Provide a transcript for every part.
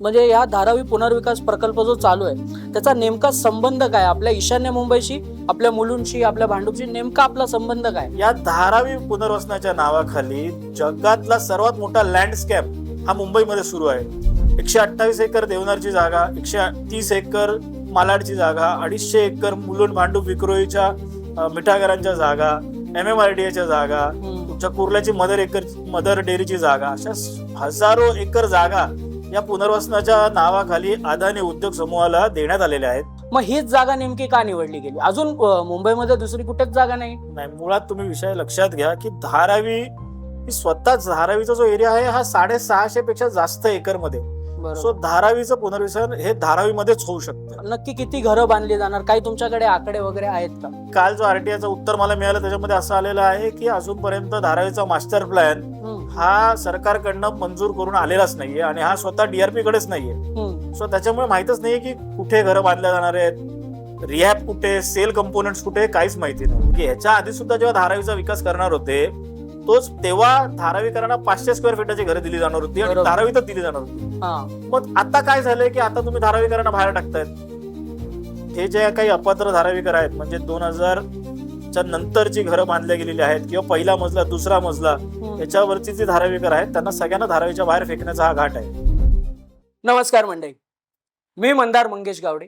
म्हणजे या धारावी पुनर्विकास प्रकल्प जो चालू आहे त्याचा नेमका संबंध काय आपल्या ईशान्य मुंबईशी, आपल्या मुलुंडशी, आपल्या भांडूपशी? नेमका आपला संबंध काय? या धारावी पुनर्वसनाच्या नावाखाली जगातला सर्वात मोठा लँडस्केप हा मुंबईमध्ये सुरू आहे. 128 एकर देवनारची जागा, 130 एकर मालाडची जागा, 250 एकर मुलुंड भांडूप विक्रोळीच्या मिठागरांच्या जागा, MMRDAच्या जागा, तुमच्या कुर्ल्याची मदर डेअरीची जागा, अशा हजारो एकर जागा या पुनर्वसनाच्या नावाखाली अदानी उद्योग समूहाला देण्यात आलेल्या आहेत. मग हीच जागा नेमकी का निवडली गेली? अजून मुंबईमध्ये दुसरी कुठेच जागा नाही? मुळात तुम्ही विषय लक्षात घ्या की धारावी ही स्वतःच धारावीचा जो एरिया आहे हा 650 पेक्षा जास्त एकर मध्ये. सो धारावीचं पुनर्वसन हे धारावीमध्येच होऊ शकतं. नक्की किती घरं बांधली जाणार? काही तुमच्याकडे आकडे वगैरे आहेत का? काल जो RTIचं उत्तर मला मिळालं त्याच्यामध्ये असं आलेलं आहे की अजूनपर्यंत धारावीचा मास्टर प्लॅन हा सरकारकडनं मंजूर करून आलेलाच नाहीये आणि हा स्वतः DRP कडेच नाहीये. सो त्याच्यामुळे माहितच नाहीये की कुठे घरं बांधल्या जाणार आहेत, रिहॅब कुठे, सेल कंपोनेंट्स कुठे, काहीच माहिती नाही. की ह्याच्या आधी सुद्धा जेव्हा धारावीचा विकास करणार होते तेव्हा धारावीकरांना 500 स्क्वेअर फीटाची घरं दिली जाणार होती आणि धारावीतच दिली जाणार होती. मग आता काय झालंय की आता तुम्ही धारावीकरांना बाहेर टाकतायत. हे जे काही अपात्र धारावीकर आहेत म्हणजे 2000च्या नंतरची घरं बांधल्या गेलेली आहेत किंवा पहिला मजला, दुसरा मजला, याच्यावरची जी धारावीकर आहेत त्यांना सगळ्यांना धारावीच्या बाहेर फेकण्याचा हा घाट आहे. नमस्कार मंडळी, मी मंदार मंगेश गावडे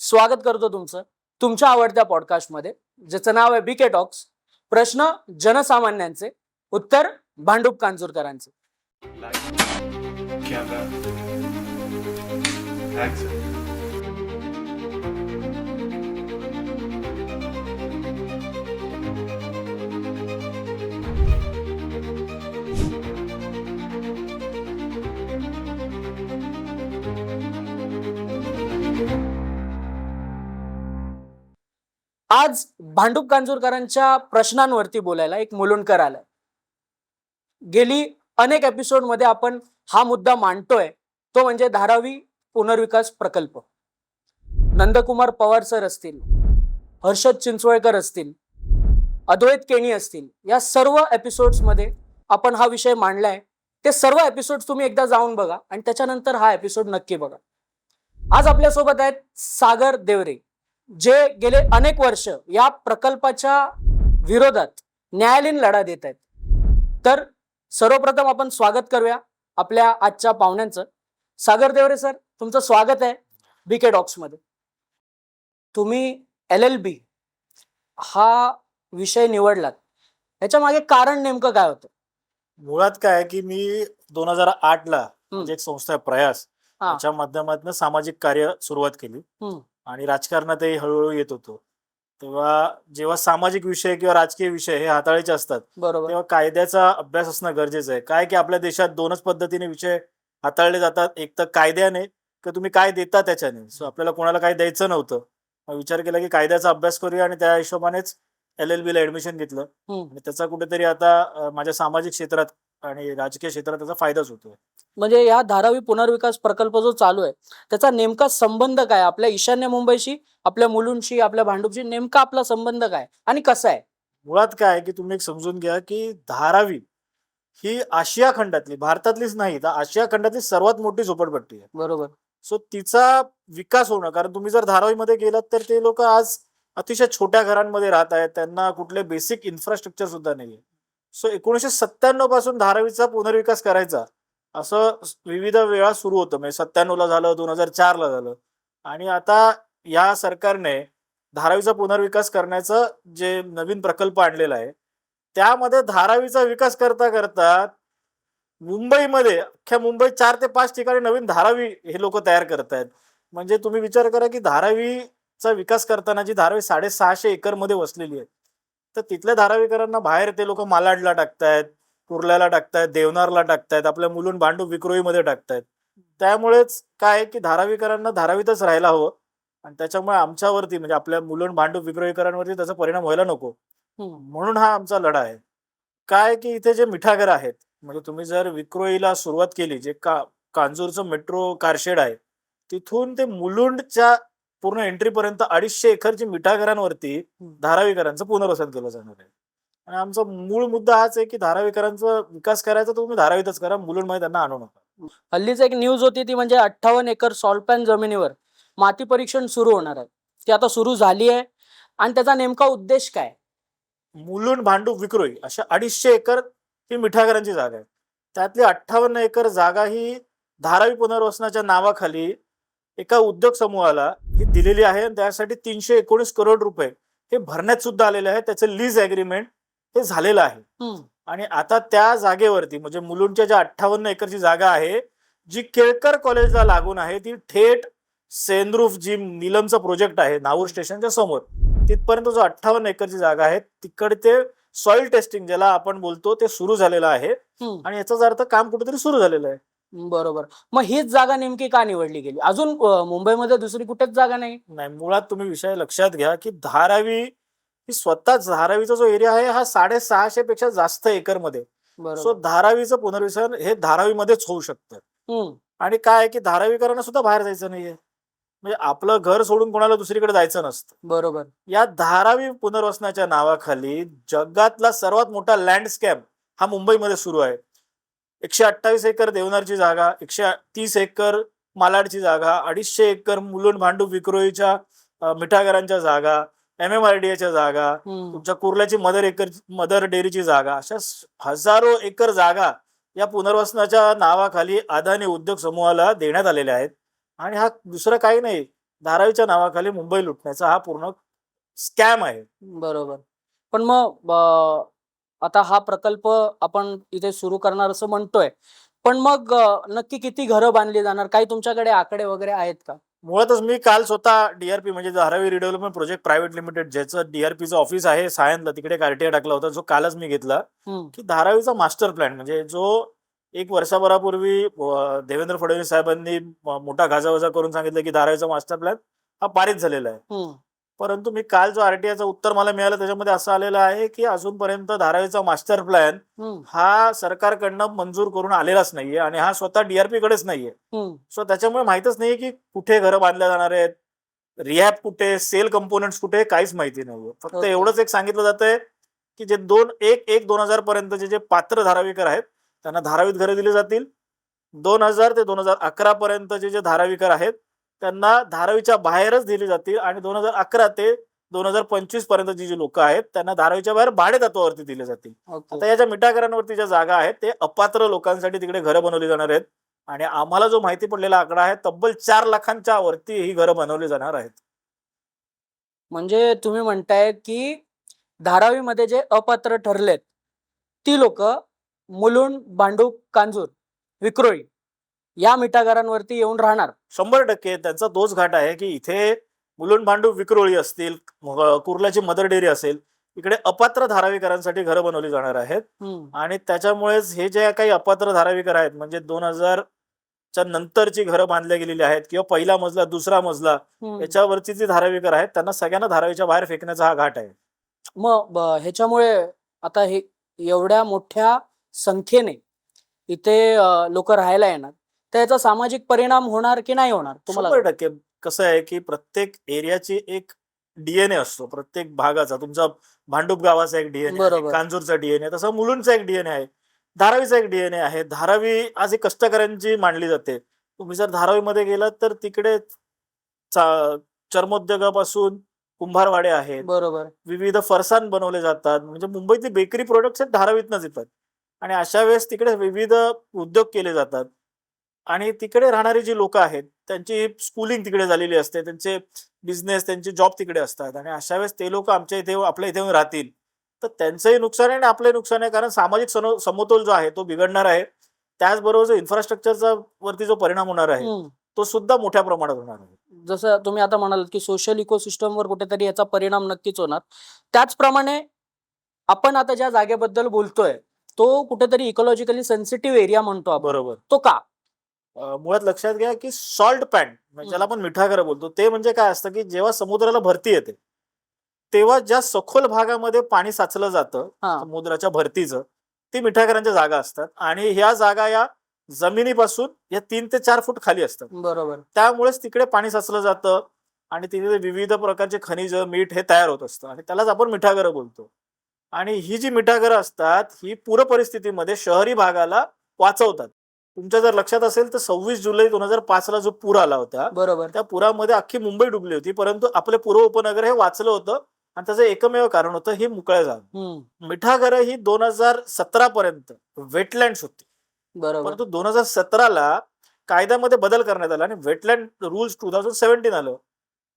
स्वागत करतो तुमचं तुमच्या आवडत्या पॉडकास्टमध्ये, ज्याचं नाव आहे BK टॉक्स. प्रश्न जनसामान्यांचे, उत्तर भांडूप कांजूरकरांचे. आज भांडूप कांजूरकरांच्या प्रश्नांवरती बोलायला एक मुलुंडकर आलाय. गेली अनेक एपिसोड मध्ये आपण हा मुद्दा मांडतोय, तो म्हणजे धारावी पुनर्विकास प्रकल्प. नंदकुमार पवार सर असतील, हर्षद चिंचवळकर असतील, अद्वैत केणी असतील, या सर्व एपिसोड्स मध्ये आपण हा विषय मांडलाय. ते सर्व एपिसोड तुम्ही एकदा जाऊन बघा आणि त्याच्यानंतर हा एपिसोड नक्की बघा. आज आपल्यासोबत आहेत सागर देवरे, जे गेले अनेक वर्ष या प्रकल्पाच्या विरोधात न्यायालयीन लढा देत आहेत. तर सर्वप्रथम आपण स्वागत करूया आपल्या आजच्या पाहुण्यांचं. सागर देवरे सर, तुमचं स्वागत आहे BK टॉक्स मध्ये. तुम्ही LLB हा विषय निवडलात, ह्याच्या मागे कारण नेमकं काय होतं? मुळात काय की मी 2008ला म्हणजे एक संस्था आहे प्रयास, त्याच्या माध्यमातून सामाजिक कार्य सुरुवात केली आणि राजकारणातही हळूहळू येत होतो. तेव्हा जेव्हा सामाजिक विषय किंवा राजकीय विषय हे हाताळायचे असतात तेव्हा कायद्याचा अभ्यास असणं गरजेचं आहे. काय की आपल्या देशात दोनच पद्धतीने विषय हाताळले जातात, एक तर कायद्याने की तुम्ही काय देता त्याच्याने. सो आपल्याला कोणाला काय द्यायचं नव्हतं, मग विचार केला की कायद्याचा अभ्यास करूया आणि त्या हिशोबानेच LLB ला ऍडमिशन घेतलं आणि त्याचा कुठेतरी आता माझ्या सामाजिक क्षेत्रात आणि राजकीय क्षेत्रात त्याचा फायदाच होतोय. म्हणजे या धारावी पुनर्विकास प्रकल्प जो चालू आहे त्याचा नेमका संबंध काय आपल्या ईशान्य मुंबईशी, आपल्या मुलुंडशी, आपल्या भांडूपशी? नेमका आपला संबंध काय आणि कसा आहे? मुळात काय की तुम्ही एक समजून घ्या की धारावी ही आशिया खंडातली, भारतातलीच नाही तर आशिया खंडातली सर्वात मोठी झोपडपट्टी आहे. बरोबर. सो तिचा विकास होणं, कारण तुम्ही जर धारावीमध्ये गेलात तर ते लोक आज अतिशय छोट्या घरांमध्ये राहत आहेत, त्यांना कुठले बेसिक इन्फ्रास्ट्रक्चर सुद्धा नाहीये. सो 1997 पासून धारावीचा पुनर्विकास करायचा असं विविध वेळा सुरू होतं. म्हणजे 97ला झालं, 2004ला झालं आणि आता या सरकारने धारावीचा पुनर्विकास करण्याचं जे नवीन प्रकल्प आणलेला आहे त्यामध्ये धारावीचा विकास करता करता मुंबईमध्ये, अख्ख्या मुंबईत 4 ते 5 ठिकाणी नवीन धारावी हे लोक तयार करतायत. म्हणजे तुम्ही विचार करा की धारावीचा विकास करताना जी धारावी 650 एकर मध्ये वसलेली आहे तर तिथल्या धारावीकरांना बाहेर ते लोक मालाडला टाकतायत, कुर्ल्याला टाकतायत, देवनारला टाकतायत, आपल्या मुलुंड भांडूप विक्रोळीमध्ये टाकतायत. त्यामुळेच काय की धारावीकरांना धारावीतच राहायला हवं आणि त्याच्यामुळे आमच्यावरती म्हणजे आपल्या मुलुंड भांडूप विक्रोळीकरांवरती त्याचा परिणाम व्हायला नको, म्हणून हा आमचा लढा आहे. काय की इथे जे मिठागर आहेत, म्हणजे तुम्ही जर विक्रोळीला सुरुवात केली, जे कांजूरचं मेट्रो कारशेड आहे, तिथून ते मुलुंडच्या पूर्ण एंट्री पर्यंत 250 एकरची मिठागरांवरती धारावीकरांचं पुनर्वसन केलं जाणार आहे. आणि आमचा मूळ मुद्दा हाच आहे की धारावीकरांचा विकास करायचा, तुम्ही धारावीतच करा, मुलुंडमध्ये त्यांना आणू नका. हल्लीच एक न्यूज होती ती म्हणजे 58 एकर सॉल्ट पॅन जमिनीवर माती परीक्षण सुरू होणार आहे. ती आता सुरू झाली आहे आणि त्याचा नेमका उद्देश काय? मुलुंड, भांडूप, विक्रोळी अशा 250 एकर ही मिठागरांची जागा आहे. त्यातली 58 एकर जागा ही धारावी पुनर्वसनाच्या नावाखाली एका उद्योग समूहाला ही दिलेली आहे आणि त्यासाठी 319 करोड रुपये हे भरण्यात सुद्धा आलेले आहे. त्याचं लीज ॲग्रीमेंट हे झालेलं आहे. हम्म. आणि आता त्या जागेवरती म्हणजे मुलुंडच्या ज्या 58 एकरची जागा आहे, जी केळकर कॉलेजला लागून आहे, ती थेट सेनरूफ जी नीलमचा प्रोजेक्ट आहे नाऊर स्टेशनच्या समोर, तिथपर्यंत जो 58 एकरची जागा आहे तिकडे ते सॉइल टेस्टिंग ज्याला आपण बोलतो ते सुरू झालेलं आहे हम्म. आणि याचाच अर्थ काम कुठेतरी सुरू झालेलं आहे. बरोबर. मग हीच जागा नेमकी का निवडली गेली? अजून मुंबईमध्ये दुसरी कुठेच जागा नाही? नाही, मुळात तुम्ही विषय लक्षात घ्या की धारावी ही स्वतःच धारावीचा जो एरिया आहे हा 650 पेक्षा जास्त एकरमध्ये. सो बरोबर. धारावीचं पुनर्वसन हे धारावीमध्येच होऊ शकतं. हम्म. आणि काय आहे की धारावीकरांना सुद्धा बाहेर जायचं नाहीये. म्हणजे आपलं घर सोडून कोणाला दुसरीकडे जायचं नसतं. बरोबर. या धारावी पुनर्वसनाच्या नावाखाली जगातला सर्वात मोठा लँडस्कॅम हा मुंबईमध्ये सुरू आहे. 128 एकर देवनारची जागा, 130 एकर मालाडची जागा, 250 एकर मुलुंड, भांडूप, विक्रोळीच्या मिठागरांच्या जागा, MMRDAच्या जागा, हम्म. तुमच्या कुर्ल्याची मदर डेअरीची जागा, अशा हजारो एकर जागा या पुनर्वसनाच्या नावाखाली अदानी उद्योग समूहाला देण्यात आलेल्या आहेत. आणि हा दुसरं काही नाही, धारावीच्या नावाखाली मुंबई लुटण्याचा हा पूर्ण स्कॅम आहे. बरोबर. पण मग आता हा प्रकल्प आपण इथे सुरू करणार असं म्हणतोय. पण मग नक्की किती घरं बांधली जाणार? काही तुमच्याकडे आकडे वगैरे आहेत का? मुळातच मी काल स्वतः DRP म्हणजे Dharavi redevelopment project private limited ज्याचं DRPचं ऑफिस आहे सायनला, तिकडे एक RTI टाकला होता जो कालच मी घेतला. हम्म. की धारावीचा मास्टर प्लॅन म्हणजे जो 1 वर्षभरापूर्वी देवेंद्र फडणवीस साहेबांनी मोठा गाजावाजा करून सांगितलं की धारावीचा मास्टर प्लॅन हा पारित झालेला आहे. हम्म. परंतु मी काल जो RTIचं उत्तर मला मिळालं त्याच्यामध्ये असं आलेलं आहे की अजूनपर्यंत धारावीचा मास्टर प्लॅन हम्म. हा सरकारकडनं मंजूर करून आलेलाच नाहीये आणि हा स्वतः DRP कडेच नाहीये. हम्म. सो त्याच्यामुळे माहितच नाहीये की कुठे घरं बांधल्या जाणार आहेत, रिहॅब कुठे, सेल कंपोनेंट्स कुठे, काहीच माहिती नाहीये. फक्त Okay. एवढंच एक सांगितलं जातंय की जे 2001-2000 पर्यंतचे जे पात्र धारावीकर आहेत त्यांना धारावीत घरं दिली जातील. 2000 ते 2011 पर्यंतचे जे धारावीकर आहेत त्यांना धारावीच्या बाहेरच दिली जातील आणि 2011 ते 2025 पर्यंतची जी लोक आहेत त्यांना धारावीच्या बाहेर भाडे तत्वावरती दिले जातील. ओके. आता या ज्या मिठागरांवरती ज्या जागा आहेत ते अपात्र लोकांसाठी तिकडे घरं बनवली जाणार आहेत आणि आम्हाला जो माहिती पडलेला आकडा आहे तब्बल 4 लाखांच्या वरती ही घरं बनवली जाणार आहेत. म्हणजे तुम्ही म्हणताय की धारावीमध्ये जे अपात्र ठरलेत ती लोक मुलुंड, भांडूप, कांजूर, विक्रोळी या मिठागरांवरती येऊन राहणार. 100% त्यांचा तोच घाट आहे की इथे मुलुंड, भांडूप, विक्रोळी असतील, कुर्ल्याची मदर डेअरी असेल, इकडे अपात्र धारावीकरांसाठी घरं बनवली जाणार आहेत. हम्म. आणि त्याच्यामुळेच हे जे काही अपात्र धारावीकर आहेत म्हणजे 2000च्या नंतरची घरं बांधल्या गेलेली आहेत किंवा पहिला मजला, दुसरा मजला हम्म. याच्यावरची जी धारावीकर आहेत त्यांना सगळ्यांना धारावीच्या बाहेर फेकण्याचा हा घाट आहे. मग ह्याच्यामुळे आता हे एवढ्या मोठ्या संख्येने इथे लोक राहायला येणार तर याचा सामाजिक परिणाम होणार की नाही होणार तुम्हाला? 100% कसं आहे की प्रत्येक एरियाची एक DNA असतो, प्रत्येक भागाचा. तुमचा भांडूप गावाचा एक DNA आहे, बरोबर. कांजूरचा DNA, तसा मुलुंडचा एक DNA आहे, धारावीचा एक DNA आहे. धारावी आज एक कष्टकऱ्यांची मानली जाते. तुम्ही जर धारावीमध्ये गेलात तर तिकडे चर्मोद्योगापासून कुंभारवाडे आहेत, बरोबर. विविध फरसाण बनवले जातात. म्हणजे मुंबईतली बेकरी प्रोडक्ट्स धारावीतनंच येतात आणि अशा वेळेस तिकडे विविध उद्योग केले जातात आणि तिकडे राहणारी जी लोक आहेत त्यांची स्कूलिंग तिकडे झालेली असते, त्यांचे बिझनेस, त्यांचे जॉब तिकडे असतात आणि अशा वेळेस ते लोक आमच्या इथे आपल्या इथे येऊन राहतील तर त्यांचंही नुकसान आहे आणि आपलंही नुकसान आहे, कारण सामाजिक समतोल जो आहे तो बिघडणार आहे. त्याचबरोबर जो इन्फ्रास्ट्रक्चरचा वरती जो परिणाम होणार आहे हम्म. तो सुद्धा मोठ्या प्रमाणात होणार आहे. जसं तुम्ही आता म्हणाल की सोशल इकोसिस्टमवर कुठेतरी याचा परिणाम नक्कीच होणार. त्याचप्रमाणे आपण आता ज्या जागेबद्दल बोलतोय तो कुठेतरी इकॉलॉजिकली सेन्सिटिव्ह एरिया म्हणतो आपण. बरोबर. तो का? मुळात लक्षात घ्या की सॉल्ट पॅन ज्याला आपण मिठागरं बोलतो ते म्हणजे काय असतं की जेव्हा समुद्राला भरती येते तेव्हा ज्या सखोल भागामध्ये पाणी साचलं जातं हा. समुद्राच्या भरतीचं ती मिठागरांच्या जागा असतात आणि ह्या जागा या जमिनीपासून या 3 ते 4 फूट खाली असतात. बरोबर. त्यामुळेच तिकडे पाणी साचलं जातं आणि तिथे विविध प्रकारचे खनिज, मीठ हे तयार होत असतं आणि त्यालाच आपण मिठागरं बोलतो. आणि ही जी मिठागरं असतात ही पूर परिस्थितीमध्ये शहरी भागाला वाचवतात. तुमच्या जर लक्षात असेल तर 26 जुलै 2005 ला जो पूर आला होता, बरोबर. त्या पुरामध्ये अख्खी मुंबई डुबली होती, परंतु आपले पूर्व उपनगर हे वाचलं होतं आणि त्याचं एकमेव कारण होतं ही मोकळ्या जागा. मिठागरं ही 2017 पर्यंत वेटलँड्स होती, बरोबर. परंतु 2017ला कायद्यामध्ये बदल करण्यात आला आणि वेटलँड रूल्स 2017 आलं.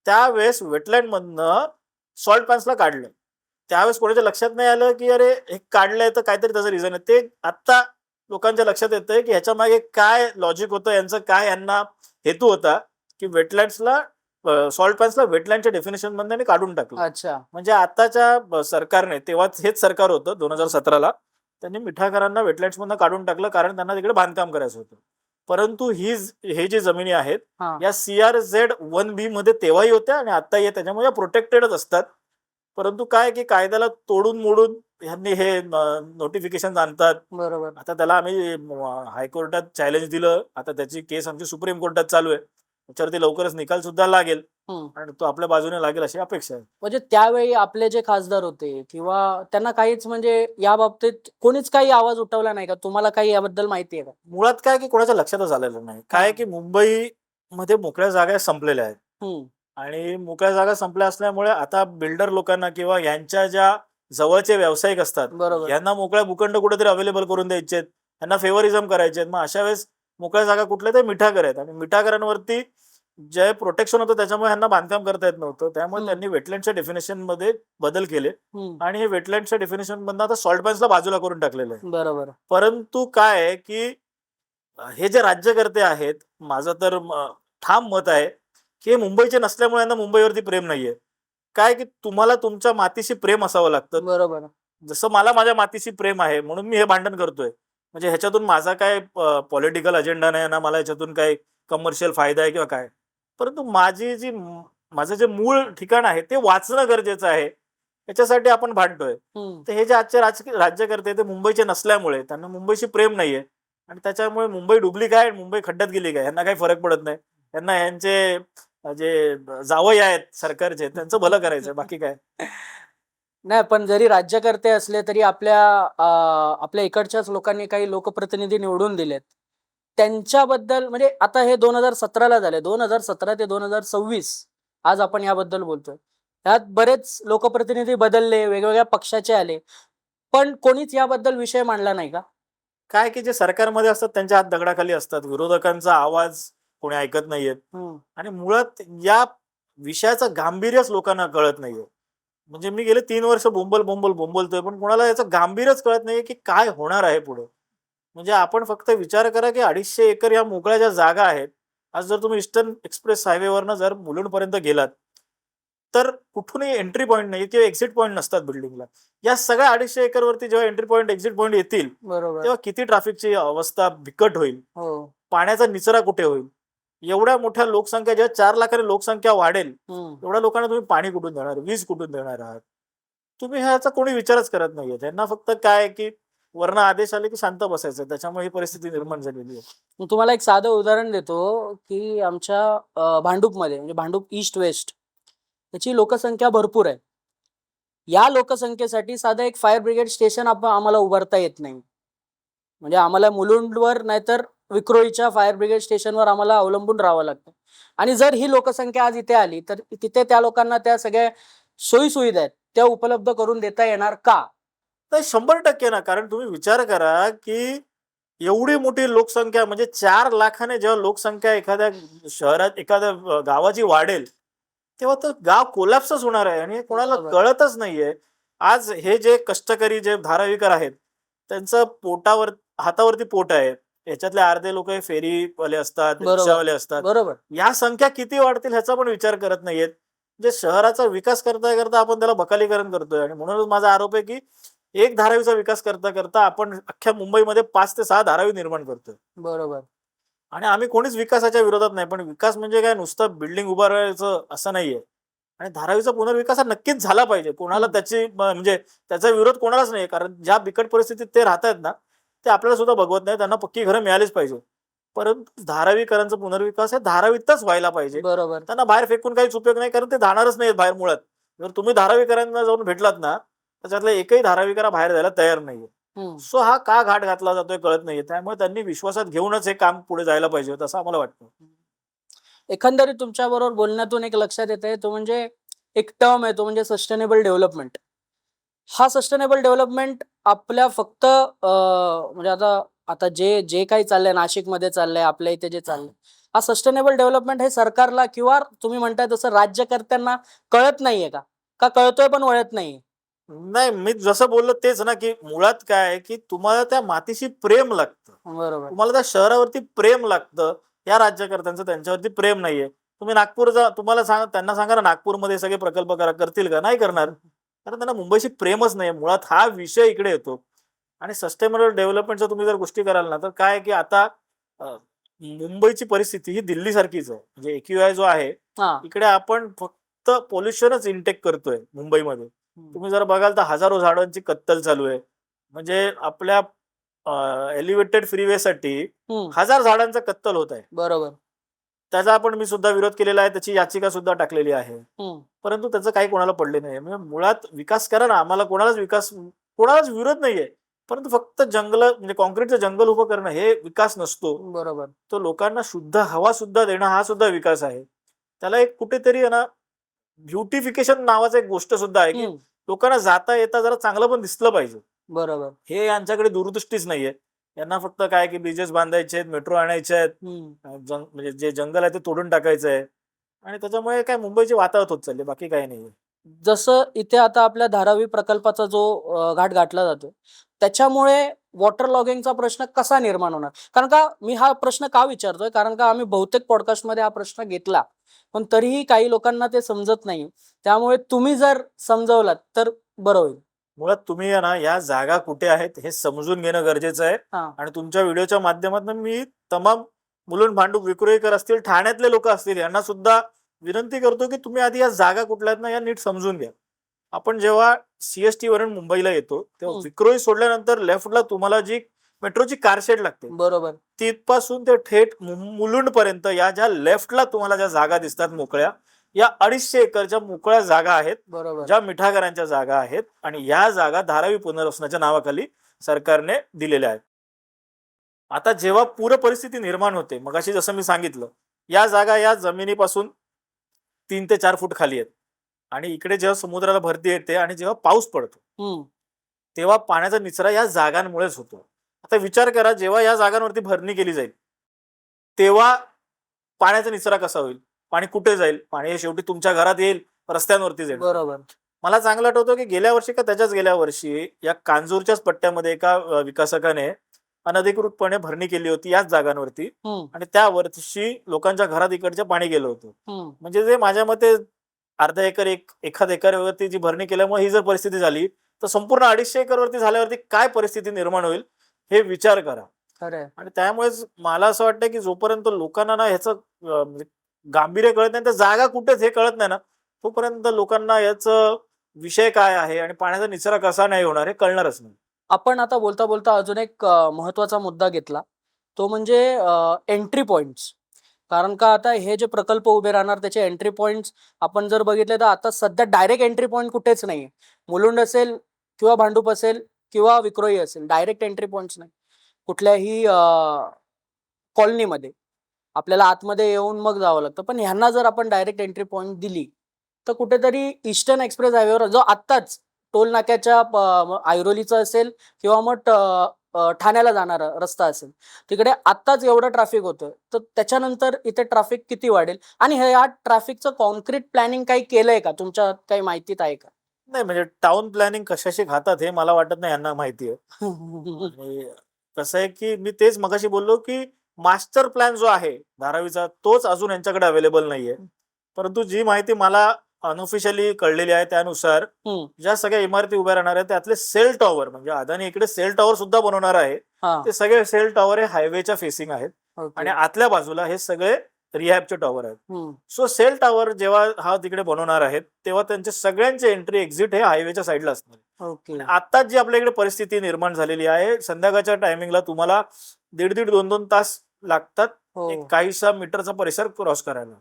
त्यावेळेस वेटलँड मधनं सॉल्ट पॅन्सला काढलं. त्यावेळेस कोणाच्या लक्षात नाही आलं की अरे हे काढलंय तर काहीतरी त्याचं रिझन आहे. ते आता लोकांच्या लक्षात येतंय की ह्याच्या मागे काय लॉजिक होतं, यांचं काय यांना हेतू होता की वेटलँड्सला सॉल्ट पॅन्सला वेटलँडच्या डेफिनेशन मधनं काढून टाकलं. अच्छा. म्हणजे आताच्या सरकारने, तेव्हा हेच सरकार होतं 2017ला, त्यांनी मिठागरांना वेटलँड्स मधनं काढून टाकलं कारण त्यांना तिकडे बांधकाम करायचं होतं. परंतु हे जे जमिनी आहेत हा. या CRZ-1B मध्ये तेव्हाही होत्या आणि आताही आहे, त्याच्यामुळे प्रोटेक्टेडच असतात. परंतु काय की कायद्याला तोडून मोडून ह्यांनी हे नोटिफिकेशन आणतात. बरोबर. आता त्याला आम्ही हायकोर्टात चॅलेंज दिलं, आता त्याची केस आमची सुप्रीम कोर्टात चालू आहे. त्याच्यावरती लवकरच निकाल सुद्धा लागेल आणि तो आपल्या बाजूने लागेल अशी अपेक्षा आहे. म्हणजे त्यावेळी आपले जे खासदार होते किंवा त्यांना काहीच म्हणजे या बाबतीत कोणीच काही आवाज उठवला नाही का? तुम्हाला काही याबद्दल माहिती आहे का? मुळात काय की कोणाच्या लक्षातच आलेलं नाही. काय की मुंबईमध्ये मोकळ्या जागा संपलेल्या आहेत आणि मोकळ्या जागा संपल्या असल्यामुळे आता बिल्डर लोकांना किंवा यांच्या ज्या जवळचे व्यावसायिक असतात, बरोबर. यांना मोकळ्या भूखंड कुठेतरी अवेलेबल करून द्यायचे आहेत, त्यांना फेवरिझम करायचे आहेत. मग अशा वेळेस मोकळ्या जागा कुठल्या ते मिठागर आहेत आणि मिठागरांवरती जे प्रोटेक्शन होतं त्याच्यामुळे यांना बांधकाम करता येत नव्हतं. त्यामुळे त्यांनी वेटलँडच्या डेफिनेशन मध्ये बदल केले आणि हे वेटलँडच्या डेफिनेशन मधनं आता सॉल्ट पॅन्सला बाजूला करून टाकलेलं आहे. बरोबर. परंतु काय आहे की हे जे राज्यकर्ते आहेत, माझं तर ठाम मत आहे की हे मुंबईचे नसल्यामुळे यांना मुंबईवरती प्रेम नाहीये. काय की तुम्हाला तुमच्या मातीशी प्रेम असावं लागतं. बरोबर. जसं मला माझ्या मातीशी प्रेम आहे म्हणून मी हे भांडण करतोय. म्हणजे ह्याच्यातून माझा काय पॉलिटिकल अजेंडा नाही ना, मला ह्याच्यातून काही कमर्शियल फायदा आहे किंवा काय. परंतु माझं जे मूळ ठिकाण आहे ते वाचणं गरजेचं आहे. याच्यासाठी आपण भांडतोय. तर हे जे आजचे राज्यकर्ते ते मुंबईचे नसल्यामुळे त्यांना मुंबईशी प्रेम नाहीये आणि त्याच्यामुळे मुंबई डुबली काय आणि मुंबई खड्ड्यात गेली काय यांना काही फरक पडत नाही. यांना यांचे जे जावई आहेत सरकारचे त्यांचं भलं करायचंय, बाकी काय. नाही, पण जरी राज्यकर्ते असले तरी आपल्या इकडच्याच लोकांनी काही लोकप्रतिनिधी निवडून दिलेत. त्यांच्याबद्दल म्हणजे आता हे 2017ला झाले, 2017 ते 2026 आज आपण याबद्दल बोलतोय. त्यात बरेच लोकप्रतिनिधी बदलले, वेगवेगळ्या पक्षाचे आले, पण कोणीच याबद्दल विषय मांडला नाही का? काय की जे सरकारमध्ये असतात त्यांच्या हात दगडाखाली असतात. विरोधकांचा आवाज कोणी ऐकत नाहीयेत आणि मुळात या विषयाचं गांभीर्यच लोकांना कळत नाहीये. म्हणजे मी गेले 3 वर्ष बोंबलतोय, पण कोणाला याचं गांभीर्यच कळत नाहीये की काय होणार आहे पुढे. म्हणजे आपण फक्त विचार करा की 250 एकर या मोकळ्या ज्या जागा आहेत, आज जर तुम्ही ईस्टर्न एक्सप्रेस हायवेवरनं जर मुलुंडपर्यंत गेलात, तर कुठूनही एंट्री पॉईंट नाही किंवा एक्झिट पॉईंट नसतात बिल्डिंगला. या सगळ्या 250 एकर वरती जेव्हा एंट्री पॉईंट एक्झिट पॉईंट येतील, बरोबर. तेव्हा किती ट्रॅफिकची अवस्था बिकट होईल, हो. पाण्याचा निचरा कुठे होईल. एवढ्या मोठ्या लोकसंख्या, जेव्हा 4 लाखाने लोकसंख्या वाढेल, एवढ्या लोकांना तुम्ही पाणी कुठून देणार, वीज कुठून देणार आहात. तुम्ही ह्याचा कोणी विचारच करत नाहीये. त्यांना फक्त काय की वर्ण आदेश आले की शांत बसायचं. त्याच्यामुळे ही परिस्थिती निर्माण झालेली आहे. मी तुम्हाला एक साधं उदाहरण देतो की आमच्या भांडूपमध्ये म्हणजे भांडूप ईस्ट वेस्ट त्याची लोकसंख्या भरपूर आहे. या लोकसंख्येसाठी साधं एक फायर ब्रिगेड स्टेशन आम्हाला उभारता येत नाही. म्हणजे आम्हाला मुलुंडवर नाहीतर विक्रोळीच्या फायर ब्रिगेड स्टेशनवर आम्हाला अवलंबून राहावं लागतं. आणि जर ही लोकसंख्या आज इथे आली तर तिथे त्या लोकांना त्या सगळ्या सोयी सुविधा आहेत त्या उपलब्ध करून देता येणार का? तर 100% ना. कारण तुम्ही विचार करा की एवढी मोठी लोकसंख्या, म्हणजे 4 लाखाने जेव्हा लोकसंख्या एखाद्या शहरात, एखाद्या गावाची वाढेल, तेव्हा तर गाव कोलॅप्सच होणार आहे आणि हे कोणाला कळतच नाहीये. आज हे जे कष्टकरी जे धारावीकर आहेत, त्यांचं हातावरती पोट आहे. याच्यातले अर्धे लोक हे फेरीवाले असतात, रिक्षावाले असतात. बरोबर. या संख्या किती वाढतील ह्याचा पण विचार करत नाहीयेत. म्हणजे शहराचा विकास करता करता आपण त्याला बकालीकरण करतोय आणि म्हणूनच माझा आरोप आहे की एक धारावीचा विकास करता करता आपण अख्ख्या मुंबईमध्ये 5 ते 6 धारावी निर्माण करतोय. बरोबर. आणि आम्ही कोणीच विकासाच्या विरोधात नाही, पण विकास म्हणजे काय नुसतं बिल्डिंग उभारायचं असं नाहीये. आणि धारावीचा पुनर्विकास हा नक्कीच झाला पाहिजे. कोणाला त्याची म्हणजे त्याचा विरोध कोणालाच नाही, कारण ज्या बिकट परिस्थितीत ते राहतात ना, ते आपल्याला सुद्धा बघवत नाही. त्यांना पक्की घरं मिळालीच पाहिजे. परंतु धारावीकरांचा पुनर्विकास हे धारावीतच व्हायला पाहिजे. बरोबर. त्यांना बाहेर फेकून काहीच उपयोग नाही, कारण ते जाणारच नाही बाहेर मुळात. जर तुम्ही धारावीकरांना जाऊन भेटलात ना, त्याच्यातले एकही धारावीकरा बाहेर जायला तयार नाहीये. हम्म. सो हा का घाट घातला जातोय कळत नाहीये. त्यामुळे त्यांनी विश्वासात घेऊनच हे काम पुढे जायला पाहिजे होतं असं आम्हाला वाटतं. एकंदरीत तुमच्या बरोबर बोलण्यातून एक लक्षात येत आहे, तो म्हणजे एक टर्म आहे, तो म्हणजे सस्टेनेबल डेव्हलपमेंट. हा सस्टेनेबल डेव्हलपमेंट आपल्या फक्त म्हणजे आता आता जे जे काही चाललंय नाशिकमध्ये चाललंय, आपल्या इथे जे चाललंय, हा सस्टेनेबल डेव्हलपमेंट हे सरकारला किंवा तुम्ही म्हणताय तसं राज्यकर्त्यांना कळत नाहीये का? का कळतोय पण वळत नाहीये? नाही, मी जसं बोललो तेच ना, की मुळात काय आहे, की तुम्हाला त्या मातीशी प्रेम लागतं. बरोबर. तुम्हाला त्या शहरावरती प्रेम लागतं. या राज्यकर्त्यांचं त्यांच्यावरती प्रेम नाहीये. तुम्ही नागपूरचा तुम्हाला त्यांना सांगा ना, नागपूरमध्ये सगळे प्रकल्प करतील का? नाही करणार. कारण त्यांना मुंबईशी प्रेमच नाही. मुळात हा विषय इकडे येतो. आणि सस्टेनेबल डेव्हलपमेंटच्या तुम्ही जर गोष्टी कराल ना, तर काय आहे, की आता मुंबईची परिस्थिती ही दिल्लीसारखीच आहे. म्हणजे एक्यूआय जो आहे, हा. इकडे आपण फक्त पोल्युशनच इनटेक करतोय मुंबईमध्ये. तुम्ही जर बघाल तर हजारो झाडांची कत्तल चालू आहे. म्हणजे आपल्या एलिव्हेटेड फ्रीवेसाठी हम्म. 1000 झाडांचा कत्तल होत आहे. बरोबर. त्याचा मी सुद्धा विरोध केलेला आहे. त्याची याचिका सुद्धा टाकलेली आहे. हम्म. परंतु त्याचं काही कोणाला पडले नाही. म्हणजे मुळात विकास करा ना. आम्हाला कोणालाच विरोध नाहीये. परंतु फक्त म्हणजे कॉन्क्रीटचं जंगल उभं करणं हे विकास नसतो. बरोबर. तो लोकांना शुद्ध हवा सुद्धा देणं हा सुद्धा विकास आहे. त्याला एक कुठेतरी आहे ना, ब्युटिफिकेशन नावाचं एक गोष्ट सुद्धा आहे, की हम्म. लोकांना जाता येता जरा चांगलं पण दिसलं पाहिजे. बरोबर. हे यांच्याकडे दूरदृष्टीच नाहीये. यांना फक्त काय की ब्रिजेस बांधायचे आहेत, मेट्रो आणायचे आहेत, म्हणजे जे जंगल आहे ते तोडून टाकायचं आहे. आणि त्याच्यामुळे काय मुंबईची वातावत होत चालली, बाकी काही नाहीये. जसं इथे आता आपल्या धारावी प्रकल्पाचा जो घाट गाठला जातो, त्याच्यामुळे वॉटर लॉगिंगचा प्रश्न कसा निर्माण होणार? कारण का मी हा प्रश्न का विचारतोय, कारण का आम्ही बहुतेक पॉडकास्टमध्ये हा प्रश्न घेतला, पण तरीही काही लोकांना ते समजत नाही. त्यामुळे तुम्ही जर समजवलात तर बरं होईल. मुळात तुम्ही आहे ना, या जागा कुठे आहेत हे समजून घेणं गरजेचं आहे. आणि तुमच्या व्हिडिओच्या माध्यमातून मी तमाम मुलुंड भांडूप विक्रोळीकर असतील, ठाण्यातले लोक असतील, यांना सुद्धा विनंती करतो की तुम्ही आधी या जागा कुठल्या आहेत ना या नीट समजून घ्या. आपण जेव्हा सीएसटी वरून मुंबईला येतो तेव्हा विक्रोळी सोडल्यानंतर लेफ्टला तुम्हाला जी मेट्रोची कारशेड लागते, बरोबर. तिथपासून ते थेट मुलुंड पर्यंत या ज्या लेफ्टला तुम्हाला ज्या जागा दिसतात मोकळ्या, या 250 एकरच्या मोकळ्या जागा आहेत. बरोबर. ज्या मिठागरांच्या जागा आहेत आणि या जागा धारावी पुनर्वसनाच्या नावाखाली सरकारने दिलेल्या आहेत. आता जेव्हा पूर परिस्थिती निर्माण होते, मगाशी जसं मी सांगितलं, या जागा या जमिनीपासून 3 ते 4 फूट खाली आहेत. आणि इकडे जेव्हा समुद्राला भरती येते आणि जेव्हा पाऊस पडतो तेव्हा पाण्याचा निचरा या जागांमुळेच होतो. आता विचार करा, जेव्हा या जागांवरती भरणी केली जाईल तेव्हा पाण्याचा निचरा कसा होईल? पाणी कुठे जाईल? पाणी हे शेवटी तुमच्या घरात येईल, रस्त्यांवरती जाईल. बरोबर. मला चांगलं आठवतं की गेल्या वर्षी का त्याच्याच गेल्या वर्षी या कांजूरच्याच पट्ट्यामध्ये एका विकासकाने अनधिकृतपणे भरणी केली होती याच जागांवरती. आणि त्या वर्षी लोकांच्या घरात इकडचं पाणी गेलं होतं. म्हणजे जे माझ्या मते अर्धा एकर एखाद एकरवरती जी भरणी केल्यामुळे ही जर परिस्थिती झाली, तर संपूर्ण 250 एकरवरती झाल्यावरती काय परिस्थिती निर्माण होईल हे विचार करा. आणि त्यामुळेच मला असं वाटतं की जोपर्यंत लोकांना ना ह्याचं म्हणजे गांभीर्य कळत नाही, तर जागा कुठेच हे कळत नाही ना, तोपर्यंत लोकांना याचं विषय काय आहे आणि पाण्याचा निचरा कसा नाही होणार हे कळणारच नाही. आपण आता बोलता बोलता अजून एक महत्वाचा मुद्दा घेतला, तो म्हणजे एंट्री पॉइंट्स. कारण का आता हे जे प्रकल्प उभे राहणार त्याचे एंट्री पॉइंट्स आपण जर बघितले तर आता सध्या डायरेक्ट एंट्री पॉइंट कुठेच नाही. मुलुंड असेल किंवा भांडूप असेल किंवा विक्रोळी असेल, डायरेक्ट एंट्री पॉइंट्स नाही कुठल्याही कॉलनीमध्ये. आपल्याला आतमध्ये येऊन मग जावं लागतं. पण ह्यांना जर आपण डायरेक्ट एंट्री पॉइंट दिली तर कुठेतरी ईस्टर्न एक्सप्रेस हायवेवर जो आत्ताच टोल नाक्याच्या ऐरोलीचं असेल किंवा मग ठाण्याला जाणारा रस्ता असेल, तिकडे आत्ताच एवढं ट्रॅफिक होतं, तर त्याच्यानंतर इथे ट्रॅफिक किती वाढेल? आणि या ट्रॅफिकचं कॉन्क्रीट प्लॅनिंग काही केलंय का? तुमच्या काही माहितीत आहे का? नाही, म्हणजे टाउन प्लॅनिंग कशाशी खातात हे मला वाटत नाही यांना माहिती आहे. आणि कसं आहे की मी तेच मगाशी बोललो की मास्टर प्लॅन जो आहे धारावीचा तोच अजून यांच्याकडे अवेलेबल नाहीये. परंतु जी माहिती मला अनऑफिशियली कळलेली आहे त्यानुसार ज्या सगळ्या इमारती उभ्या राहणार आहेत त्यातले सेल टॉवर, म्हणजे अदानी इकडे सेल टॉवर सुद्धा बनवणार आहे, ते सगळे सेल टॉवर हे हायवेच्या फेसिंग आहेत. आणि आतल्या बाजूला हे सगळे रिहॅबचे टॉवर आहेत. सो सेल टॉवर जेव्हा हा तिकडे बनवणार आहेत तेव्हा त्यांचे सगळ्यांचे एंट्री एक्झिट हे हायवेच्या साईडला असणार. आता जी आपल्याकडे परिस्थिती निर्माण झालेली आहे, संध्याकाळच्या टायमिंगला तुम्हाला 1.5-2 तास लागतात काहीसा मीटरचा परिसर क्रॉस करायला.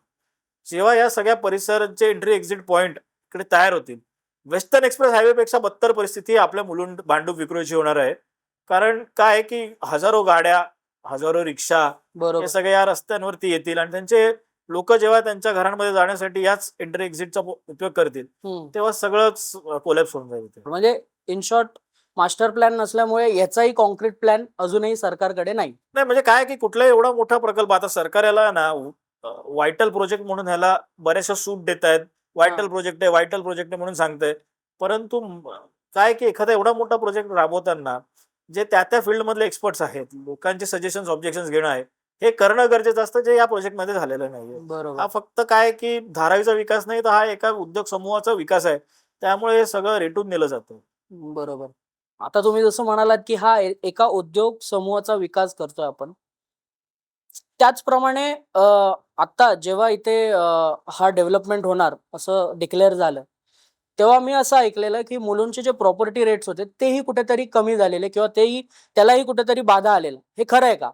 जेव्हा या सगळ्या परिसराचे एंट्री एक्झिट पॉइंट इकडे तयार होतील, वेस्टर्न एक्सप्रेस हायवे पेक्षा बत्तर परिस्थिती आपल्या मुलुंड भांडूप विक्रोळीची होणार आहे. कारण काय आहे की हजारो गाड्या, हजारो रिक्षा हे बरोबर. सगळे या रस्त्यांवरती येतील आणि त्यांचे लोक जेव्हा त्यांच्या घरांमध्ये जाण्यासाठी याच एंट्री एक्झिटचा उपयोग करतील हम्म. तेव्हा सगळंच कोलॅप्स होऊन जाईल इथे. म्हणजे इन शॉर्ट मास्टर प्लॅन नसल्यामुळे याचाही कॉन्क्रीट प्लॅन अजूनही सरकारकडे नाही. नाही म्हणजे काय की कुठलाही एवढा मोठा प्रकल्प आता सरकार याला ना व्हायटल प्रोजेक्ट म्हणून ह्याला बऱ्याचशा सूट देत आहेत. व्हायटल प्रोजेक्ट आहे, व्हायटल प्रोजेक्ट आहे म्हणून सांगताय. परंतु काय की एखादा एवढा मोठा प्रोजेक्ट राबवताना जे त्या फील्ड मधले एक्सपर्ट्स आहेत, लोकांचे सजेशन्स ऑब्जेक्शन्स घेणं आहे, हे करणं गरजेचं असतं जे या प्रोजेक्टमध्ये झालेलं नाहीये. बरोबर. हा फक्त काय की धारावीचा विकास नाही तर हा एका उद्योग समूहाचा विकास आहे. त्यामुळे हे सगळं रेटून नेलं जातं. बरोबर. आता तुम्ही जसं म्हणालात, की हा एका उद्योग समूहाचा विकास करतोय आपण. त्याचप्रमाणे आता जेव्हा इथे हा डेव्हलपमेंट होणार असं डिक्लेअर झालं, तेव्हा मी असं ऐकलेलं, की मुलुंडचे जे प्रॉपर्टी रेट्स होते तेही कुठेतरी कमी झालेले किंवा त्यालाही कुठेतरी बाधा आलेला. हे खरं आहे का?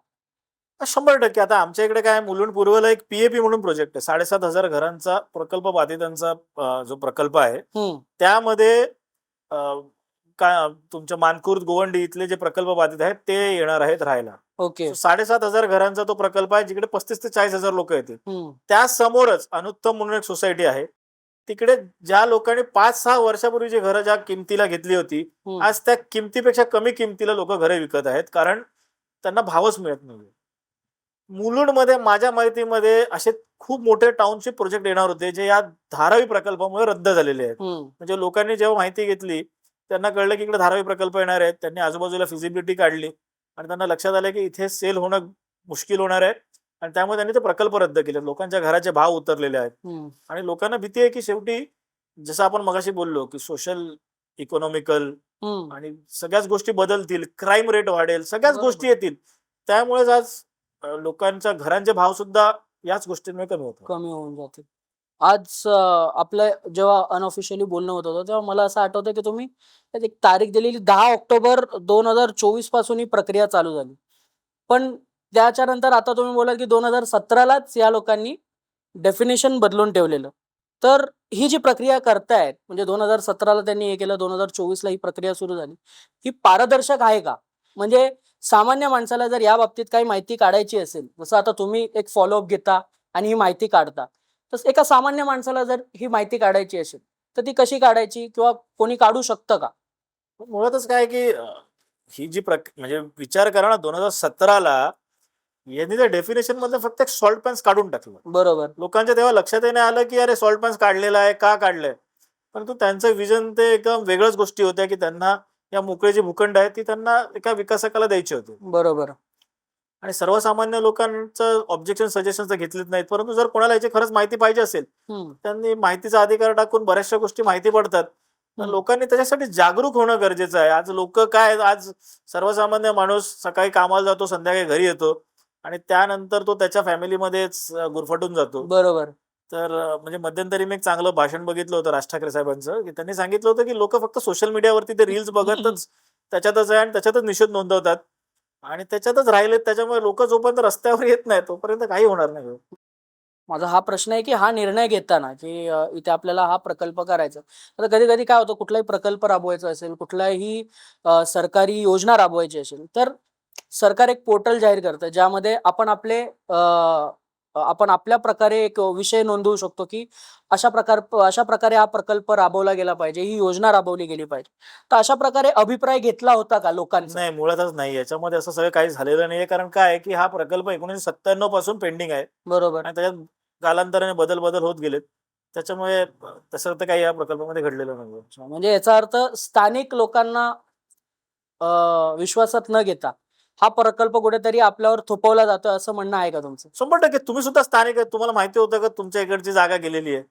100% आता आमच्या इकडे काय मुलुंड पूर्वला एक पीएपी म्हणून प्रोजेक्ट आहे. 7,500 घरांचा प्रकल्प बाधितांचा जो प्रकल्प आहे हम्म. त्यामध्ये अ, काय तुमच्या मानकुर्द गोवंडी इथले जे प्रकल्प बाधित आहेत ते येणार आहेत राहायला. ओके. 7,500 घरांचा तो प्रकल्प आहे जिकडे 35 ते 40,000 लोक येतील. हम्म. त्या समोरच अनुत्तम म्हणून एक सोसायटी आहे. तिकडे ज्या लोकांनी 5-6 वर्षापूर्वी जी घरं ज्या किमतीला घेतली होती, हम्म. आज त्या किमतीपेक्षा कमी किमतीला लोक घरे विकत आहेत कारण त्यांना भावच मिळत नाही. मुलुंडमध्ये माझ्या माहितीमध्ये असे खूप मोठे टाउनशिप प्रोजेक्ट येणार होते जे या धारावी प्रकल्पामुळे रद्द झालेले आहेत. हम्म. म्हणजे लोकांनी जेव्हा माहिती घेतली त्यांना कळलं की इकडे धारावी प्रकल्प येणार आहेत. त्यांनी आजूबाजूला फिजिबिलिटी काढली आणि त्यांना लक्षात आलं की इथे सेल होणं मुश्किल होणार आहे आणि त्यामुळे त्यांनी ते प्रकल्प रद्द केले. लोकांच्या घराचे भाव उतरलेले आहेत हम्म. आणि लोकांना भीती आहे की शेवटी जसं आपण मगाशी बोललो की सोशल इकॉनॉमिकल हम्म. आणि सगळ्याच गोष्टी बदलतील, क्राईम रेट वाढेल, सगळ्याच बरोबर. गोष्टी येतील. त्यामुळेच आज लोकांच्या घरांचे भाव सुद्धा याच गोष्टींमुळे कमी होतात. कमी होऊन जाते. आज आपलं जेव्हा अनऑफिशियली बोलणं होत होतं तेव्हा मला असं आठवतं की तुम्ही त्यात एक तारीख दिलेली 10 ऑक्टोबर 2024 पासून ही प्रक्रिया चालू झाली. पण त्याच्यानंतर आता तुम्ही बोलाल की 2017लाच या लोकांनी डेफिनेशन बदलून ठेवलेलं. तर ही जी प्रक्रिया करतायत म्हणजे 2017ला त्यांनी हे केलं, 2024ला ही प्रक्रिया सुरू झाली. ही पारदर्शक आहे का? म्हणजे सामान्य माणसाला जर या बाबतीत काही माहिती काढायची असेल, जसं आता तुम्ही एक फॉलोअप घेता आणि ही माहिती काढता. तसं एका सामान्य माणसाला जर ही माहिती काढायची असेल, तर ती कशी काढायची किंवा कोणी काढू शकतं का? मुळातच काय की ही जी म्हणजे विचार करा ना 2017ला यांनी त्या डेफिनेशन मध्ये फक्त एक सॉल्ट पॅन्स काढून टाकलं. बरोबर. लोकांच्या तेव्हा लक्षातही नाही आलं की अरे सॉल्ट पॅन्स काढलेला आहे, का काढलंय? परंतु त्यांचं विजन ते एकदम वेगळ्याच गोष्टी होत्या की त्यांना या मोकळे जी भूखंड आहे ती त्यांना एका विकासकाला द्यायची होती बरोबर. आणि सर्वसामान्य लोकांचं ऑब्जेक्शन सजेशन तर घेतलेच नाहीत. परंतु जर कोणाला याची खरंच माहिती पाहिजे असेल हम्म. त्यांनी माहितीचा अधिकार टाकून बऱ्याचशा गोष्टी माहिती पडतात. तर हम्म. लोकांनी त्याच्यासाठी जागरूक होणं गरजेचं आहे. आज लोक काय आज सर्वसामान्य माणूस सकाळी कामाला जातो, संध्याकाळी घरी येतो आणि त्यानंतर तो त्याच्या फॅमिलीमध्येच गुरफटून जातो. बरोबर. तर म्हणजे मध्यंतरी मी एक चांगलं भाषण बघितलं होतं राज ठाकरे साहेबांचं की त्यांनी सांगितलं होतं की लोक फक्त सोशल मीडियावरती ते रील्स बघतच त्याच्यातच आहे आणि त्याच्यातच निषेध नोंदवतात आणि त्याच्यातच राहिलेत. त्याच्यामुळे लोक जोपर्यंत रस्त्यावर येत नाही तोपर्यंत काही होणार नाही. माझा हा प्रश्न आहे की हा निर्णय घेताना की इथे आपल्याला हा प्रकल्प करायचा. आता कधी-कधी काय होतं कुठलाही प्रकल्प राबवायचा असेल, कुठलाही सरकारी योजना राबवायची असेल, तर सरकार एक पोर्टल जाहीर करतं ज्यामध्ये आपण आपल्या प्रकारे एक विषय नोंदवू शकतो की अशा प्रकारे हा प्रकल्प राबवला गेला पाहिजे, ही योजना राबवली गेली पाहिजे. तर अशा प्रकारे अभिप्राय घेतला होता का लोकांचा? नाही मुळातच नाही. याच्यामध्ये असं सगळं काही झालेलं नाहीये. कारण काय आहे की हा प्रकल्प 1997 पासून पेंडिंग आहे बरोबर. आणि त्याच्यात कालांतराने बदल होत गेलेत. त्याच्यामुळे तसं तर काही या प्रकल्पामध्ये घडलेलं नाही. म्हणजे याचा अर्थ स्थानिक लोकांना विश्वासात न घेता हा प्रकल्प कुठेतरी आपल्यावर थोपवला जातोय असं म्हणणं आहे का तुमचं? 100% तुम्ही सुद्धा स्थानिक आहे. तुम्हाला माहिती होतं का तुमच्या इकडची जागा गेलेली आहे?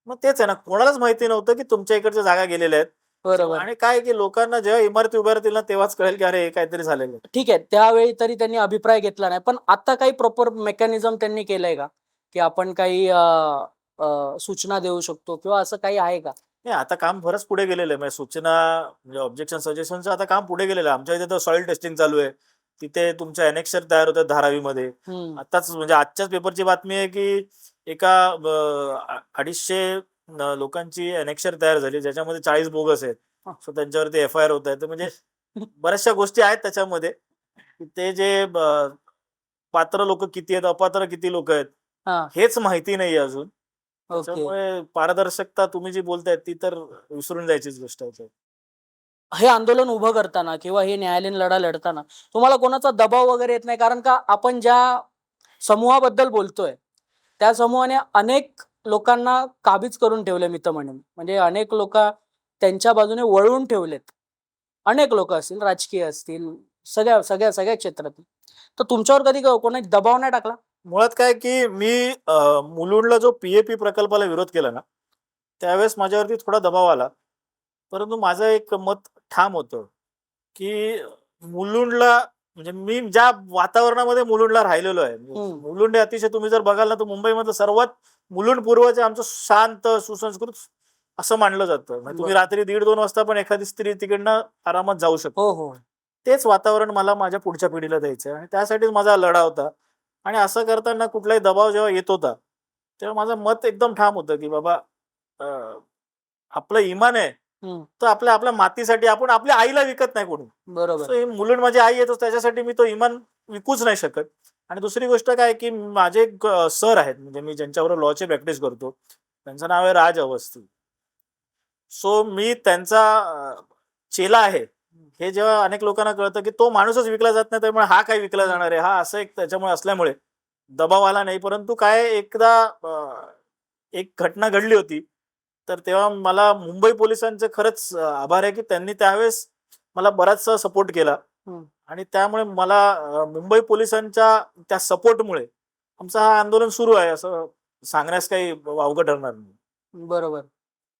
मग तेच आहे ना, कोणालाच माहिती नव्हतं की तुमच्या इकडच्या जागा गेलेल्या आहेत. बरोबर. आणि काय की लोकांना जेव्हा इमारती उभ्या राहतील ना तेव्हाच कळेल की अरे हे काहीतरी झालेलं आहे. ठीक आहे. त्यावेळी तरी त्यांनी अभिप्राय घेतला नाही. पण आता काही प्रॉपर मेकॅनिझम त्यांनी केलंय का? की आपण काही सूचना देऊ शकतो किंवा असं काही आहे का? नाही आता काम बरंच पुढे गेलेलं आहे. म्हणजे सूचना म्हणजे ऑब्जेक्शन सजेशनचं आता काम पुढे गेलेलं आहे. आमच्या इथे तर सॉइल टेस्टिंग चालू आहे. तिथे तुमच्या एनेक्सर तयार होतात धारावीमध्ये. हं. आताच म्हणजे आजच्याच पेपरची बातमी आहे की एका 250 लोकांची एनेक्सर तयार झाली ज्याच्यामध्ये 40 बोगस आहेत. हां. सो त्यांच्यावरती एफ-आय-आर होत आहे. तर म्हणजे बऱ्याचशा गोष्टी आहेत त्याच्यामध्ये की ते जे पात्र लोक किती आहेत, अपात्र किती लोक आहेत हा. हेच माहिती नाही अजून. ओके. त्याच्यामुळे पारदर्शकता तुम्ही जी बोलताय ती तर विसरून जायचीच गोष्ट आहे. हे आंदोलन उभं करताना किंवा हे न्यायालयीन लढा लढताना तुम्हाला कोणाचा दबाव वगैरे येत नाही? कारण का आपण ज्या समूहाबद्दल बोलतोय त्या समूहाने अनेक लोकांना काबीज करून ठेवले मित्र म्हणून, म्हणजे अनेक लोक त्यांच्या बाजूने वळवून ठेवलेत. अनेक लोक असतील, राजकीय असतील, सगळ्या सगळ्या सगळ्या क्षेत्रातील. तर तुमच्यावर कधी कोणी दबाव नाही टाकला? मुळात काय की मी मुलुंडला जो पीएपी प्रकल्पाला विरोध केला ना, त्यावेळेस माझ्यावरती थोडा दबाव आला. परंतु माझं एक मत ठाम होतं, की मुलुंडला म्हणजे मी ज्या वातावरणामध्ये मुलुंडला राहिलेलो आहे. मुलुंड हे अतिशय तुम्ही जर बघाल ना तर मुंबईमधलं सर्वात मुलुंड पूर्वचे आमचं शांत सुसंस्कृत असं मानलं जातं. म्हणजे तुम्ही रात्री 1:30-2 वाजता पण एखादी स्त्री तिकडनं आरामात जाऊ शकते. हो हो. तेच वातावरण मला माझ्या पुढच्या पिढीला द्यायचं आणि त्यासाठीच माझा लढा होता. आणि असं करताना कुठलाही दबाव जेव्हा येत होता, तेव्हा माझं मत एकदम ठाम होतं, की बाबा आपलं इमान आहे तर आपल्या आपल्या मातीसाठी आपण आपल्या आईला विकत नाही कोणी. बरोबर. मुलुंड माझी आई येतो त्याच्यासाठी मी तो इमान विकूच नाही शकत. आणि दुसरी गोष्ट काय की माझे एक सर आहेत म्हणजे मी ज्यांच्याबरोबर लॉची प्रॅक्टिस करतो, त्यांचं नाव आहे राज अवस्थी. सो मी त्यांचा चेला आहे हे जेव्हा अनेक लोकांना कळतं की तो माणूसच विकला जात नाही त्यामुळे हा काय विकला जाणार आहे, हा असं एक त्याच्यामुळे असल्यामुळे दबाव आला नाही. परंतु काय एकदा एक घटना घडली होती, तर तेव्हा मला मुंबई पोलिसांचे खरंच आभार आहे की त्यांनी त्यावेळेस मला बराचसा सपोर्ट केला. आणि त्यामुळे मला मुंबई पोलिसांच्या त्या सपोर्टमुळे आमचं हा आंदोलन सुरू आहे असं सांगण्यास काही वावगं ठरणार नाही. बरोबर.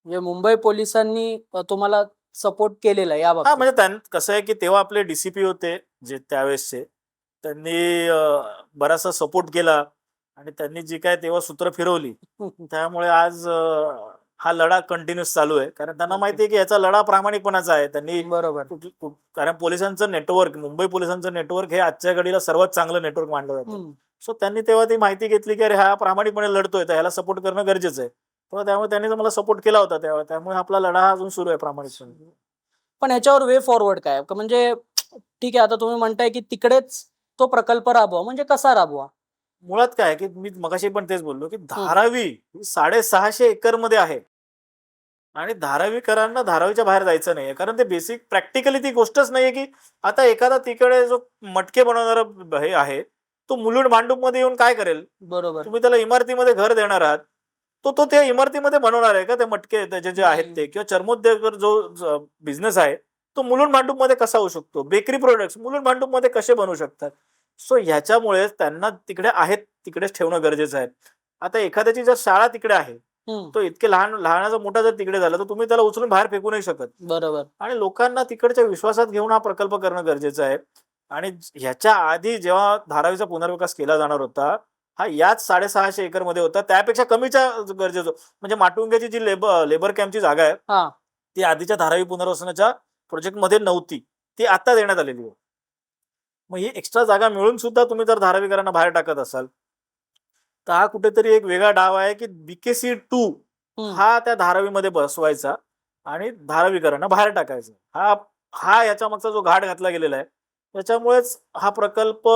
म्हणजे मुंबई पोलिसांनी तुम्हाला सपोर्ट केलेला या हा बाबतीत. म्हणजे कसं आहे की तेव्हा आपले डीसीपी होते जे त्यावेळेसचे, त्यांनी बराचसा सपोर्ट केला आणि त्यांनी जी काय तेव्हा सूत्र फिरवली त्यामुळे आज हा लढा कंटिन्यूस चालू आहे. कारण त्यांना माहिती आहे की याचा लढा प्रामाणिकपणाचा आहे. त्यांनी बरोबर. कारण पोलिसांचं नेटवर्क, मुंबई पोलिसांचं नेटवर्क हे आजच्या घडीला सर्वात चांगलं नेटवर्क मानलं जातं. सो त्यांनी तेव्हा ती माहिती घेतली की अरे हा प्रामाणिकपणे लढतोय तर ह्याला सपोर्ट करणं गरजेचं आहे. तर त्यामुळे त्यांनी मला सपोर्ट केला होता तेव्हा. त्यामुळे आपला लढा हा अजून सुरू आहे प्रामाणिकपणे. पण ह्याच्यावर वे फॉरवर्ड काय? म्हणजे ठीक आहे, आता तुम्ही म्हणताय की तिकडेच तो प्रकल्प राबवा, म्हणजे कसा राबवा? मुळात काय की मी मगाशी पण तेच बोललो की धारावी ही 650 एकर मध्ये आहे आणि धारावीकरांना धारावीच्या बाहेर जायचं नाहीये. कारण ते बेसिक प्रॅक्टिकली ती गोष्टच नाहीये की आता एखादा तिकडे जो मटके बनवणारा हे आहे तो मुलुंड भांडूप मध्ये येऊन काय करेल? बरोबर. तुम्ही त्याला इमारतीमध्ये घर देणार आहात, तो तो त्या इमारतीमध्ये बनवणार आहे का ते मटके त्याचे जे आहेत ते? किंवा चर्मोद्योग जो बिझनेस आहे तो मुलुंड भांडूप मध्ये कसा होऊ शकतो? बेकरी प्रोडक्ट्स मुलुंड भांडूप मध्ये कसे बनवू शकतात? सो ह्याच्यामुळे त्यांना तिकडे आहेत तिकडेच ठेवणं गरजेचं आहे. आता एखाद्याची जर शाळा तिकडे आहे, तो इतके लहानाचा मोठा जर तिकडे झाला तर तुम्ही त्याला उचलून बाहेर फेकू नाही शकत. बरोबर. आणि लोकांना तिकडच्या विश्वासात घेऊन हा प्रकल्प करणं गरजेचं आहे. आणि ह्याच्या आधी जेव्हा धारावीचा पुनर्विकास केला जाणार होता, हा याच 650 एकर मध्ये होता, त्यापेक्षा कमीच्या गरजेचं. म्हणजे माटुंग्याची जी लेबर कॅम्पची जागा आहे ती आधीच्या धारावी पुनर्वसनाच्या प्रोजेक्ट मध्ये नव्हती, ती आता देण्यात आलेली आहे. मग ही एक्स्ट्रा जागा मिळून सुद्धा तुम्ही जर धारावीकरांना बाहेर टाकत असाल तर हा कुठेतरी एक वेगळा डाव आहे की बीकेसी 2 हा त्या धारावीमध्ये बसवायचा आणि धारावीकरांना बाहेर टाकायचा. हा याच्या मागचा जो घाट घातला गेलेला आहे त्याच्यामुळेच हा प्रकल्प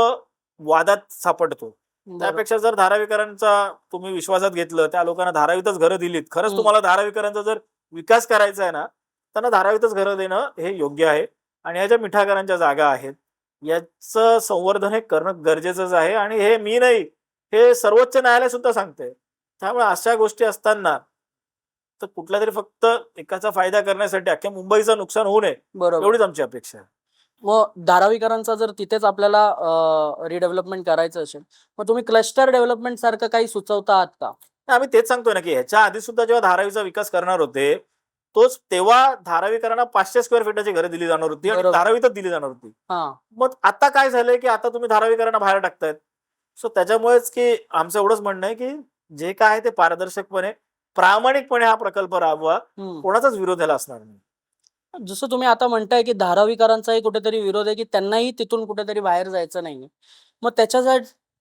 वादात सापडतो. त्यापेक्षा जर धारावीकरांचा तुम्ही विश्वासात घेतलं, त्या लोकांना धारावीतच घरं दिलीत, खरंच तुम्हाला धारावीकरांचा जर विकास करायचा आहे ना, त्यांना धारावीतच घरं देणं हे योग्य आहे. आणि ह्या ज्या मिठागरांच्या जागा आहेत याचं संवर्धन हे करणं गरजेचंच आहे. आणि हे मी नाही, हे सर्वोच्च न्यायालय सुद्धा सांगते. त्यामुळे अशा गोष्टी असताना तर कुठला तरी फक्त एकाचा फायदा करण्यासाठी अख्ख्या मुंबईचं नुकसान होऊ नये एवढीच आमची अपेक्षा आहे. मग धारावीकरांचा जर तिथेच आपल्याला रिडेव्हलपमेंट करायचं असेल, मग तुम्ही क्लस्टर डेव्हलपमेंट सारखं काही सुचवता आहात का? आम्ही तेच सांगतोय ना की ह्याच्या आधी सुद्धा जेव्हा धारावीचा विकास करणार होते तेव्हा धारावीकरांना 500 स्क्वेअर फीटाची घरं दिली जाणार होती आणि धारावीतच दिली जाणार होती. मग आता काय झालंय की आता तुम्ही धारावीकरांना बाहेर टाकतायत. सो त्याच्यामुळेच की आमचं एवढंच म्हणणं आहे की जे काय आहे ते पारदर्शकपणे प्रामाणिकपणे हा प्रकल्प राबवा, कोणाचाच विरोध याला असणार नाही. जसं तुम्ही आता म्हणताय की धारावीकरांचाही कुठेतरी विरोध आहे की त्यांनाही तिथून कुठेतरी बाहेर जायचं नाही, मग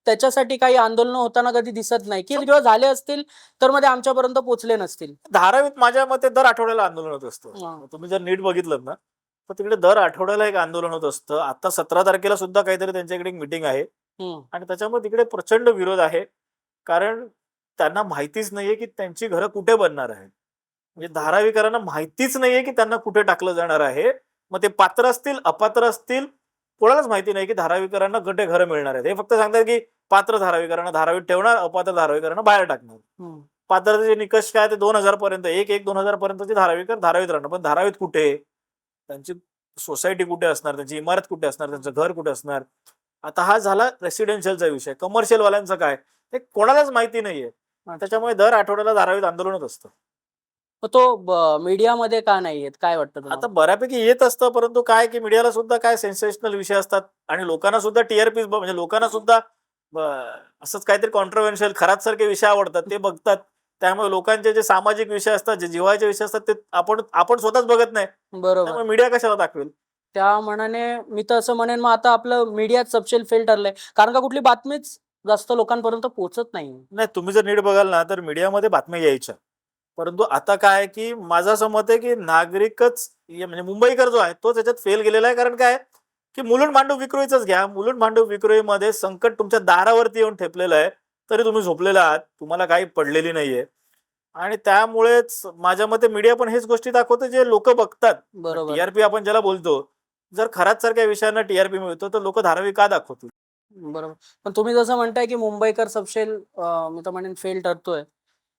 त्याच्यासाठी काही आंदोलन होताना कधी दिसत नाही की जेव्हा झाले असतील तर मध्ये आमच्यापर्यंत पोहोचले नसतील? धारावीत माझ्या मते दर आठवड्याला आंदोलन होत असतं. तुम्ही जर नीट बघितलं ना तर तिकडे दर आठवड्याला एक आंदोलन होत असतं. आता 17 तारखेला सुद्धा काहीतरी त्यांच्याकडे एक मीटिंग आहे हम्म. आणि त्याच्यामुळे तिकडे प्रचंड विरोध आहे. कारण त्यांना माहितीच नाहीये की त्यांची घरं कुठे बनणार आहेत. म्हणजे धारावीकरांना माहितीच नाहीये की त्यांना कुठे टाकलं जाणार आहे. मग ते पात्र असतील, अपात्र असतील, कोणालाच माहिती नाही की धारावीकरांना कुठे घरं मिळणार आहेत. हे फक्त सांगतात की पात्र धारावीकरांना धारावीत ठेवणार, अपात्र धारावीकरांना बाहेर टाकणार. हम्म. पात्रतेचे निकष काय ते 2000 पर्यंत, 1-1-2000 पर्यंतचे धारावीकर धारावीत राहणार. पण धारावीत कुठे? त्यांची सोसायटी कुठे असणार, त्यांची इमारत कुठे असणार, त्यांचं घर कुठे असणार? आता हा झाला रेसिडेन्शियलचा विषय. कमर्शियल वाल्यांचं काय? हे कोणालाच माहिती नाहीये. त्याच्यामुळे दर आठवड्याला धारावीत आंदोलन होत असतं. मग तो मीडियामध्ये का नाही येत, काय वाटतं आता तुम्हाला? बऱ्यापैकी येत असतं, परंतु काय की मीडियाला सुद्धा काय सेन्सेशनल विषय असतात आणि लोकांना सुद्धा टीआरपी म्हणजे लोकांना सुद्धा असंच काहीतरी कॉन्ट्रोव्हर्शियल खरात सारखे विषय आवडतात, ते बघतात. त्यामुळे लोकांचे जे सामाजिक विषय असतात, जे जिव्हाळ्याचे विषय असतात, ते आपण आपण स्वतःच बघत नाही. बरोबर. त्यामुळे मीडिया कशाला दाखवेल? त्या मनाने मी तर असं म्हणेन, मग आता आपलं मीडियात सबसेल फेल ठरलंय, कारण का कुठली बातमीच जास्त लोकांपर्यंत पोहोचत नाही. नाही, तुम्ही जर नीट बघाल ना, तर मीडियामध्ये बातम्या यायच्या. परंतु आता काय आहे, की माझं असं मत आहे, की नागरिकच म्हणजे मुंबईकर जो आहे, तोच याच्यात फेल गेलेला आहे. कारण काय, की मुलुंड मांडव विक्रोळीचंच घ्या. मुलुंड मांडव विक्रोळीमध्ये संकट तुमच्या दारावरती येऊन ठेपलेलं आहे. तरी तुम्ही झोपलेला आहात. तुम्हाला काही पडलेली नाहीये. आणि त्यामुळेच माझ्या मते मीडिया पण हेच गोष्टी दाखवते, जे लोकं बघतात. बरोबर. टीआरपी आपण ज्याला बोलतो. जर खराच सारख्या विषयांना टीआरपी मिळतो, तर लोकं धारावी का दाखवतील? बरोबर. पण तुम्ही जसं म्हणताय, की मुंबईकर सबसेल मी तर म्हणेन फेल ठरतोय.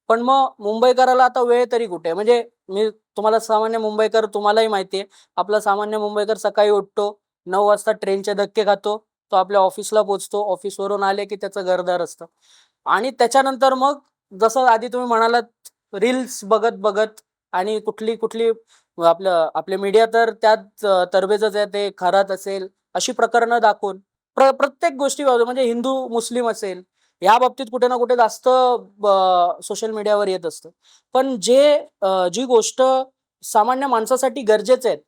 पण मग मुंबईकराला आता वेळ तरी कुठे? म्हणजे मी तुम्हाला सामान्य मुंबईकर तुम्हालाही माहिती आहे. आपला सामान्य मुंबईकर सकाळी उठतो, 9 वाजता ट्रेनचे धक्के खातो. तो आपल्या ऑफिसला पोहोचतो. ऑफिसवरून आले की त्याचं घरदार असतं. आणि त्याच्यानंतर मग जसं आधी तुम्ही म्हणालात रील्स बघत आणि कुठली आपले मीडिया तर त्यात तरबेजच आहे. ते खरात असेल अशी प्रकरणं दाखवून प्रत्येक गोष्टी म्हणजे हिंदू, मुस्लिम असेल, या बाबतीत कुठे ना कुठे जास्त सोशल मीडियावर येत असतं. पण जी गोष्ट सामान्य माणसासाठी गरजेचे आहेत,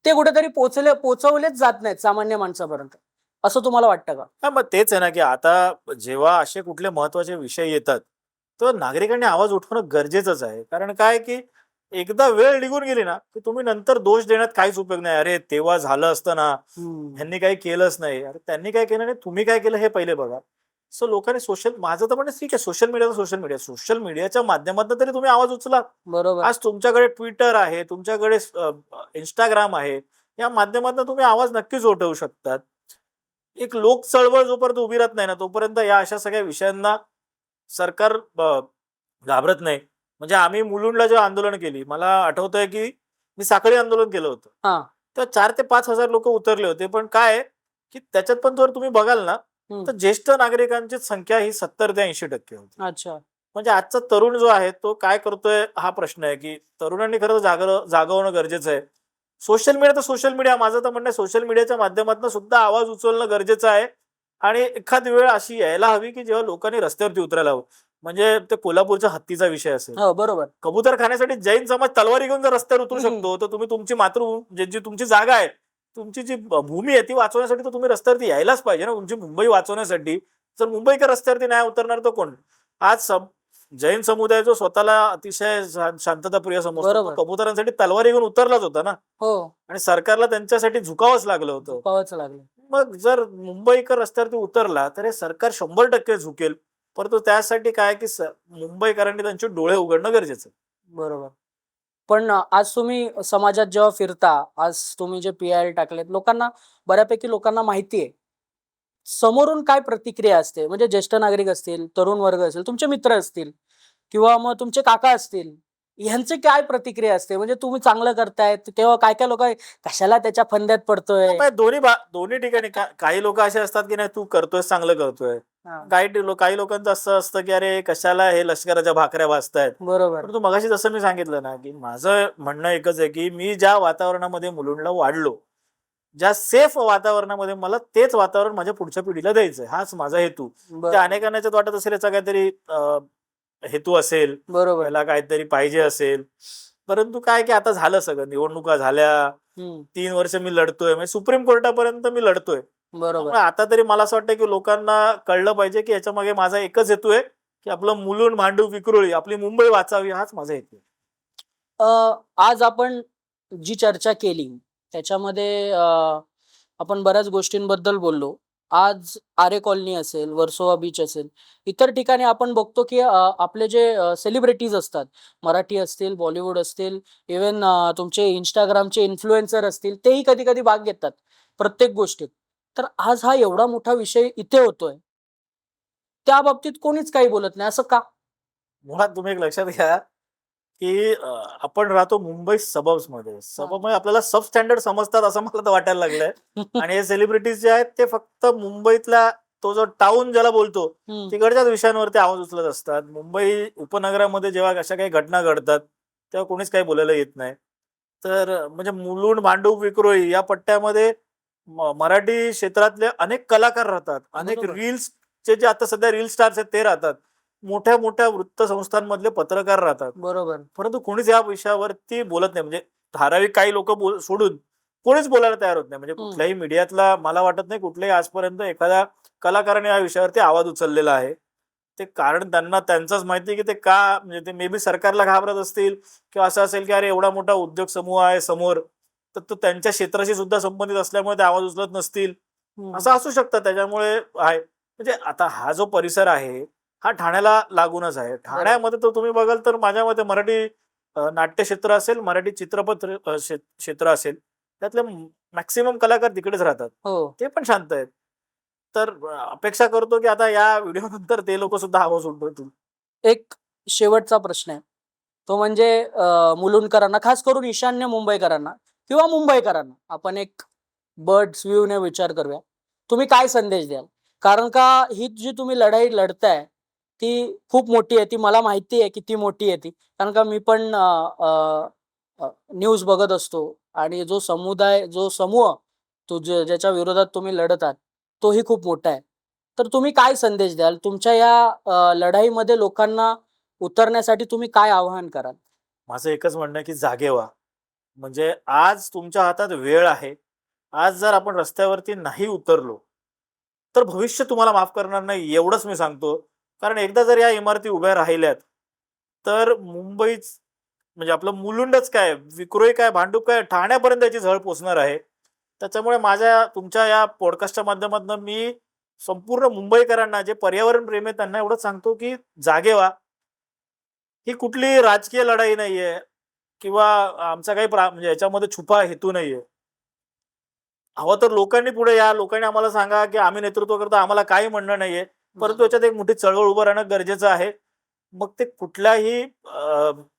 ते कुठेतरी पोहोचवलेच जात नाहीत सामान्य माणसापर्यंत. असं तुम्हाला वाटतं का? हां, मग तेच आहे ना, की आता जेव्हा असे कुठले महत्त्वाचे विषय येतात, तर नागरिकांनी आवाज उठवणं गरजेचंच आहे. कारण काय, की एकदा वेळ निघून गेली ना, की तुम्ही नंतर दोष देण्यात काहीच उपयोग नाही. "अरे, तेव्हा झालं असतं ना, ह्यांनी काही केलंच नाही." अरे, त्यांनी काय केलं नाही, तुम्ही काय केलं हे पहिले बघा. सो लोकांनी माझं तर म्हणणं ठीक आहे, सोशल मीडिया तर सोशल मीडिया. सोशल मीडियाच्या माध्यमातून तरी तुम्ही आवाज उचला. बरोबर. आज तुमच्याकडे Twitter आहे, तुमच्याकडे Instagram आहे. या माध्यमातून तुम्ही आवाज नक्कीच उठवू शकतात. एक लोक चळवळ जोपर्यंत उभी राहत नाही ना, तोपर्यंत या अशा सगळ्या विषयांना सरकार घाबरत नाही. म्हणजे आम्ही मुलुंडला जेव्हा आंदोलन केली, मला आठवतंय की मी साखळी आंदोलन केलं होतं. हां. तर 4,000 ते 5,000 लोकं उतरले होते. पण काय आहे, की त्याच्यात पण जर तुम्ही बघाल ना, हं. तर ज्येष्ठ नागरिकांची संख्या ही 70% ते 80% होती. अच्छा. म्हणजे आजचा तरुण जो आहे, तो काय करतोय हा प्रश्न आहे, की तरुणांनी खरं जागं होणं गरजेचं आहे. सोशल मीडिया तर सोशल मीडिया. माझं तर म्हणणं आहे सोशल मीडियाच्या माध्यमातून सुद्धा आवाज उचलणं गरजेचं आहे. आणि एखादी वेळ अशी यायला हवी, की जेव्हा लोकांनी रस्त्यावरती उतरायला हवं. म्हणजे ते कोल्हापूरच्या हत्तीचा विषय असेल. हो, बरोबर. कबूतर खाण्यासाठी जैन समाज तलवारी घेऊन जर रस्त्यावर उतरू हं. शकतो, तर तुम्ही तुमची जी तुमची जागा आहे, तुमची जी भूमी आहे ती वाचवण्यासाठी तर तुम्ही रस्त्यावरती यायलाच पाहिजे ना, तुमची मुंबई वाचवण्यासाठी. जर मुंबईकर रस्त्यावरती नाही उतरणार तर कोण? आज जैन समुदाय जो स्वतःला अतिशय शांतताप्रिय समजतो, तो बरोबर. कबुतरांसाठी तलवारी घेऊन उतरलाच होता ना. हो, आणि सरकारला त्यांच्यासाठी झुकावंच लागलं होतं. पाहावंच लागलं. मग जर मुंबईकर रस्त्यावरती उतरला, तर हे सरकार 100% झुकेल. परंतु त्यासाठी काय, की मुंबईकरांनी त्यांचे डोळे उघडणं गरजेचं आहे. बरोबर. पण आज तुम्ही समाजात जेव्हा फिरता, आज तुम्ही जे पी-आय-एल टाकलेत, बऱ्यापैकी लोकांना माहिती आहे. समोरून काय प्रतिक्रिया असते? म्हणजे ज्येष्ठ नागरिक असतील, तरुण वर्ग असेल, तुमचे मित्र असतील किंवा मग तुमचे काका असतील, ह्यांची काय प्रतिक्रिया असते? म्हणजे तुम्ही चांगलं करताय, तेव्हा काय-काय लोकं कशाला त्याच्या फंद्यात पडतोय? मग दोन्ही ठिकाणी काही लोक असे असतात, की नाही तू करतोयस, चांगलं करतोय. हां. काही लोकांचं असं असतं, की अरे कशाला हे लष्कराच्या भाकऱ्या भाजतायत. बरोबर. परंतु मगाशी जसं मी सांगितलं ना, की माझं म्हणणं एकच आहे, की मी ज्या वातावरणामध्ये मुलुंडला वाढलो, ज्या सेफ वातावरणामध्ये मला तेच वातावरण माझ्या पुढच्या पिढीला द्यायचंय. हाच माझा हेतू. बरं. त्या अनेकांना याच्यात वाटत असेल याचा काहीतरी हेतू असेल, बरोबर. याला काहीतरी पाहिजे असेल. परंतु काय, की आता झालं सगळं. निवडणुका झाल्या. हं. 3 वर्ष मी लढतोय. म्हणजे सुप्रीम कोर्टापर्यंत मी लढतोय. बरोबर. त्यामुळे आता तरी मला असं वाटतं, की लोकांना कळलं पाहिजे, की याच्यामागे माझा एकच हेतू आहे, की आपलं मुलुंड, मांडव, विक्रोळी, आपली मुंबई वाचावी हाच माझा हेतू आहे. आज आपण जी चर्चा केली, त्याच्यामध्ये आपण बऱ्याच गोष्टींबद्दल बोललो. आज आरे कॉलनी असेल, वर्सोवा बीच असेल, इतर ठिकाणी आपण बघतो की आपले जे सेलिब्रिटीज असतात, मराठी असतील, बॉलिवूड असतील, इव्हन तुमचे Instagramचे इन्फ्लुएन्सर असतील, तेही कधी-कधी भाग घेतात प्रत्येक गोष्टीत. तर आज हा एवढा मोठा विषय इथे होतोय. त्या बाबतीत कोणीच काही बोलत नाही. असं का? मुळात तुम्ही एक लक्षात घ्या, की आपण राहतो मुंबई सबर्ब्स मध्ये. हां. मध्ये आपल्याला सब स्टँडर्ड समजतात असं मला तर वाटायला लागलंय. आणि हे सेलिब्रिटीज जे आहेत ते फक्त मुंबईतला तो जो टाउन ज्याला बोलतो हं. तिकडच्याच विषयांवरती आवाज उचलत असतात. मुंबई उपनगरामध्ये जेव्हा अशा काही घटना घडतात तेव्हा कोणीच काही बोलायला येत नाही. तर म्हणजे मुलुंड, भांडूप, विक्रोळी या पट्ट्यामध्ये मराठी क्षेत्रातले अनेक कलाकार राहतात. अनेक बरोबर. रील्सचे जे आता सध्या रील स्टार्स आहेत ते राहतात. मोठ्या मोठ्या वृत्तसंस्थांमधले पत्रकार राहतात. बरोबर. परंतु कोणीच या विषयावरती बोलत नाही. म्हणजे ठराविक काही लोक सोडून कोणीच बोलायला तयार होत नाही. म्हणजे कुठल्याही मीडियातला मला वाटत नाही कुठल्याही आजपर्यंत एखाद्या कलाकाराने या विषयावरती आवाज उचललेला आहे. ते कारण त्यांना त्यांचंच माहिती की ते का म्हणजे ते मे बी सरकारला घाबरत असतील किंवा असं असेल की अरे एवढा मोठा उद्योग समूह आहे समोर, तर तो त्यांच्या क्षेत्राशी सुद्धा संबंधित असल्यामुळे ते आवाज उचलत नसतील, असं असू शकतं. त्याच्यामुळे आहे म्हणजे आता हा जो परिसर आहे हा ठाण्याला लागूनच आहे. ठाण्यामध्ये तर तुम्ही बघाल तर माझ्या मते मराठी नाट्य क्षेत्र असेल, मराठी चित्रपट क्षेत्र असेल, त्यातले मॅक्सिमम कलाकार तिकडेच राहतात. हो. ते पण शांत आहेत. तर अपेक्षा करतो की आता या व्हिडिओ नंतर ते लोक सुद्धा आवाज उठवतील. एक शेवटचा प्रश्न आहे. तो म्हणजे मुलुंडकरांना, खास करून ईशान्य मुंबईकरांना किंवा मुंबईकरांना आपण एक बर्ड्स व्ह्यूने विचार करूया. तुम्ही काय संदेश द्याल? कारण का ही जी तुम्ही लढाई लढताय, ती खूप मोठी आहे. ती मला माहिती आहे किती मोठी आहे ती. कारण का मी पण न्यूज बघत असतो आणि जो समुदाय, जो समूह तो ज्याच्या विरोधात तुम्ही लढत आहात, तोही खूप मोठा आहे. तर तुम्ही काय संदेश द्याल? तुमच्या या लढाईमध्ये लोकांना उतरण्यासाठी तुम्ही काय आवाहन कराल? माझं एकच म्हणणं आहे की जागे व्हा. म्हणजे आज तुमच्या हातात वेळ आहे. आज जर आपण रस्त्यावरती नाही उतरलो, तर भविष्य तुम्हाला माफ करणार नाही एवढंच मी सांगतो. कारण एकदा जर या इमारती उभ्या राहिल्यात, तर मुंबईच म्हणजे आपलं मुलुंडच काय, विक्रोळी काय, भांडूप काय, ठाण्यापर्यंत याची झळ पोहोचणार आहे. त्याच्यामुळे तुमच्या या पॉडकास्टच्या माध्यमातून मी संपूर्ण मुंबईकरांना जे पर्यावरण प्रेमी आहेत त्यांना एवढंच सांगतो की जागे व्हा. ही कुठली राजकीय लढाई नाहीये किंवा आमचा काही म्हणजे याच्यामध्ये छुपा हेतू नाहीये. हवं तर लोकांनी पुढे या, लोकांनी आम्हाला सांगा की आम्ही नेतृत्व करतो, आम्हाला काही म्हणणं नाहीये. परंतु याच्यात एक मोठी चळवळ उभं राहणं गरजेचं आहे. मग ते कुठल्याही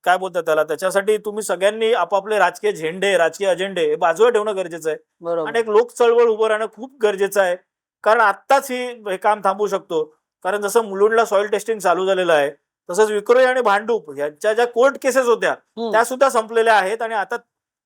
काय बोलतात त्याला, त्याच्यासाठी तुम्ही सगळ्यांनी आपापले राजकीय झेंडे, राजकीय अजेंडे हे बाजूला ठेवणं गरजेचं आहे. आणि बरोबर. एक लोक चळवळ उभं राहणं खूप गरजेचं आहे. कारण आत्ताच हे काम थांबू शकतो. कारण जसं मुलुंडला सॉइल टेस्टिंग चालू झालेलं आहे, तसंच विक्रोळी आणि भांडूप यांच्या ज्या कोर्ट केसेस होत्या त्या सुद्धा संपलेल्या आहेत आणि आता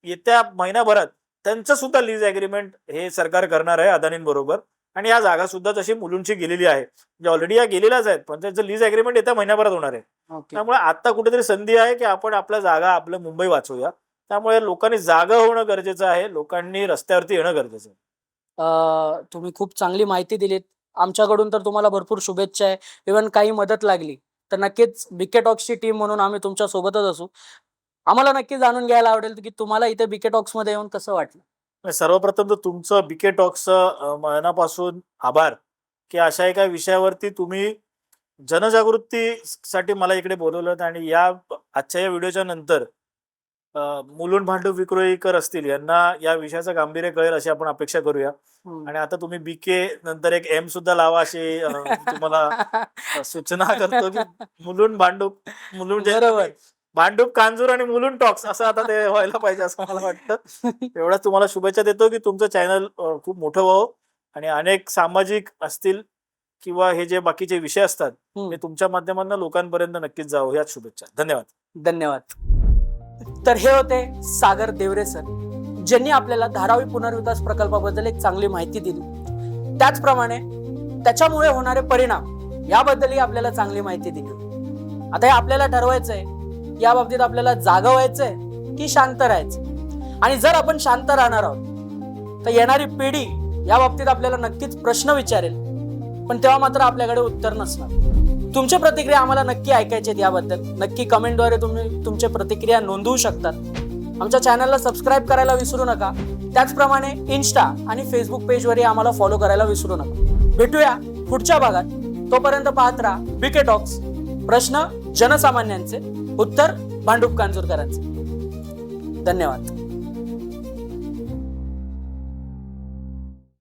येत्या महिनाभरात त्यांचं सुद्धा लीज अग्रीमेंट हे सरकार करणार आहे अदानींबरोबर. आणि या जागा सुद्धा तशी मुलुंडची गेलेली आहे, म्हणजे ऑलरेडी या गेलेल्याच आहेत, पण त्याचं लीज अग्रीमेंट येत्या महिन्याभरात होणार आहे. ओके. त्यामुळे आता कुठेतरी संधी आहे की आपण आपल्या जागा, आपलं मुंबई वाचवूया. त्यामुळे लोकांनी जागा होणं गरजेचं आहे, लोकांनी रस्त्यावरती येणं गरजेचं आहे. तुम्ही खूप चांगली माहिती दिलीत. आमच्याकडून तर तुम्हाला भरपूर शुभेच्छा आहे. इव्हन काही मदत लागली तर नक्कीच बीके टॉक्सची टीम म्हणून आम्ही तुमच्या सोबतच असू. आम्हाला नक्की जाणून घ्यायला आवडेल की तुम्हाला इथे बीके टॉक्समध्ये येऊन कसं वाटलं? सर्वप्रथम तर तुमचं बीके टॉक्सचं मनापासून आभार की अशा एका विषयावरती तुम्ही जनजागृतीसाठी मला इकडे बोलवलं. आणि आजच्या या व्हिडिओच्या नंतर मुलुंड, भांडूप, विक्रोळीकर असतील यांना या विषयाचं गांभीर्य कळेल अशी आपण अपेक्षा करूया. आणि आता तुम्ही बीके नंतर एक एम सुद्धा लावा अशी तुम्हाला सूचना करतो की मुलुंड, भांडूप, बरोबर. भांडूप, कांजूर आणि मुलुंड टॉक्स असं आता ते व्हायला पाहिजे असं मला वाटतं. एवढ्याच तुम्हाला शुभेच्छा देतो की तुमचं चॅनल खूप मोठं व्हावं आणि अनेक सामाजिक असतील किंवा हे जे बाकीचे विषय असतात हम्म. ते तुमच्या माध्यमातून लोकांपर्यंत नक्कीच जावं. याच शुभेच्छा. धन्यवाद. धन्यवाद. तर हे होते सागर देवरे सर, ज्यांनी आपल्याला धारावी पुनर्विकास प्रकल्पाबद्दल एक चांगली माहिती दिली. त्याचप्रमाणे त्याच्यामुळे होणारे परिणाम याबद्दलही आपल्याला चांगली माहिती दिली. आता हे आपल्याला ठरवायचंय, या बाबतीत आपल्याला जागं व्हायचंय की शांत राहायचं. आणि जर आपण शांत राहणार आहोत तर येणारी पिढी या बाबतीत आपल्याला नक्कीच प्रश्न विचारेल, पण तेव्हा मात्र आपल्याकडे उत्तर नसणार. तुमच्या प्रतिक्रिया आम्हाला नक्की ऐकायचे आहेत. याबद्दल नक्की कमेंटद्वारे तुम्ही तुमच्या प्रतिक्रिया नोंदवू शकतात. आमच्या चॅनलला सबस्क्राईब करायला विसरू नका. त्याचप्रमाणे इन्स्टा आणि फेसबुक पेजवरही आम्हाला फॉलो करायला विसरू नका. भेटूया पुढच्या भागात. तोपर्यंत पाहत राहा बीके टॉक्स. प्रश्न जनसामान्यांचे, उत्तर भांडूप कांजूरकरांचे. धन्यवाद.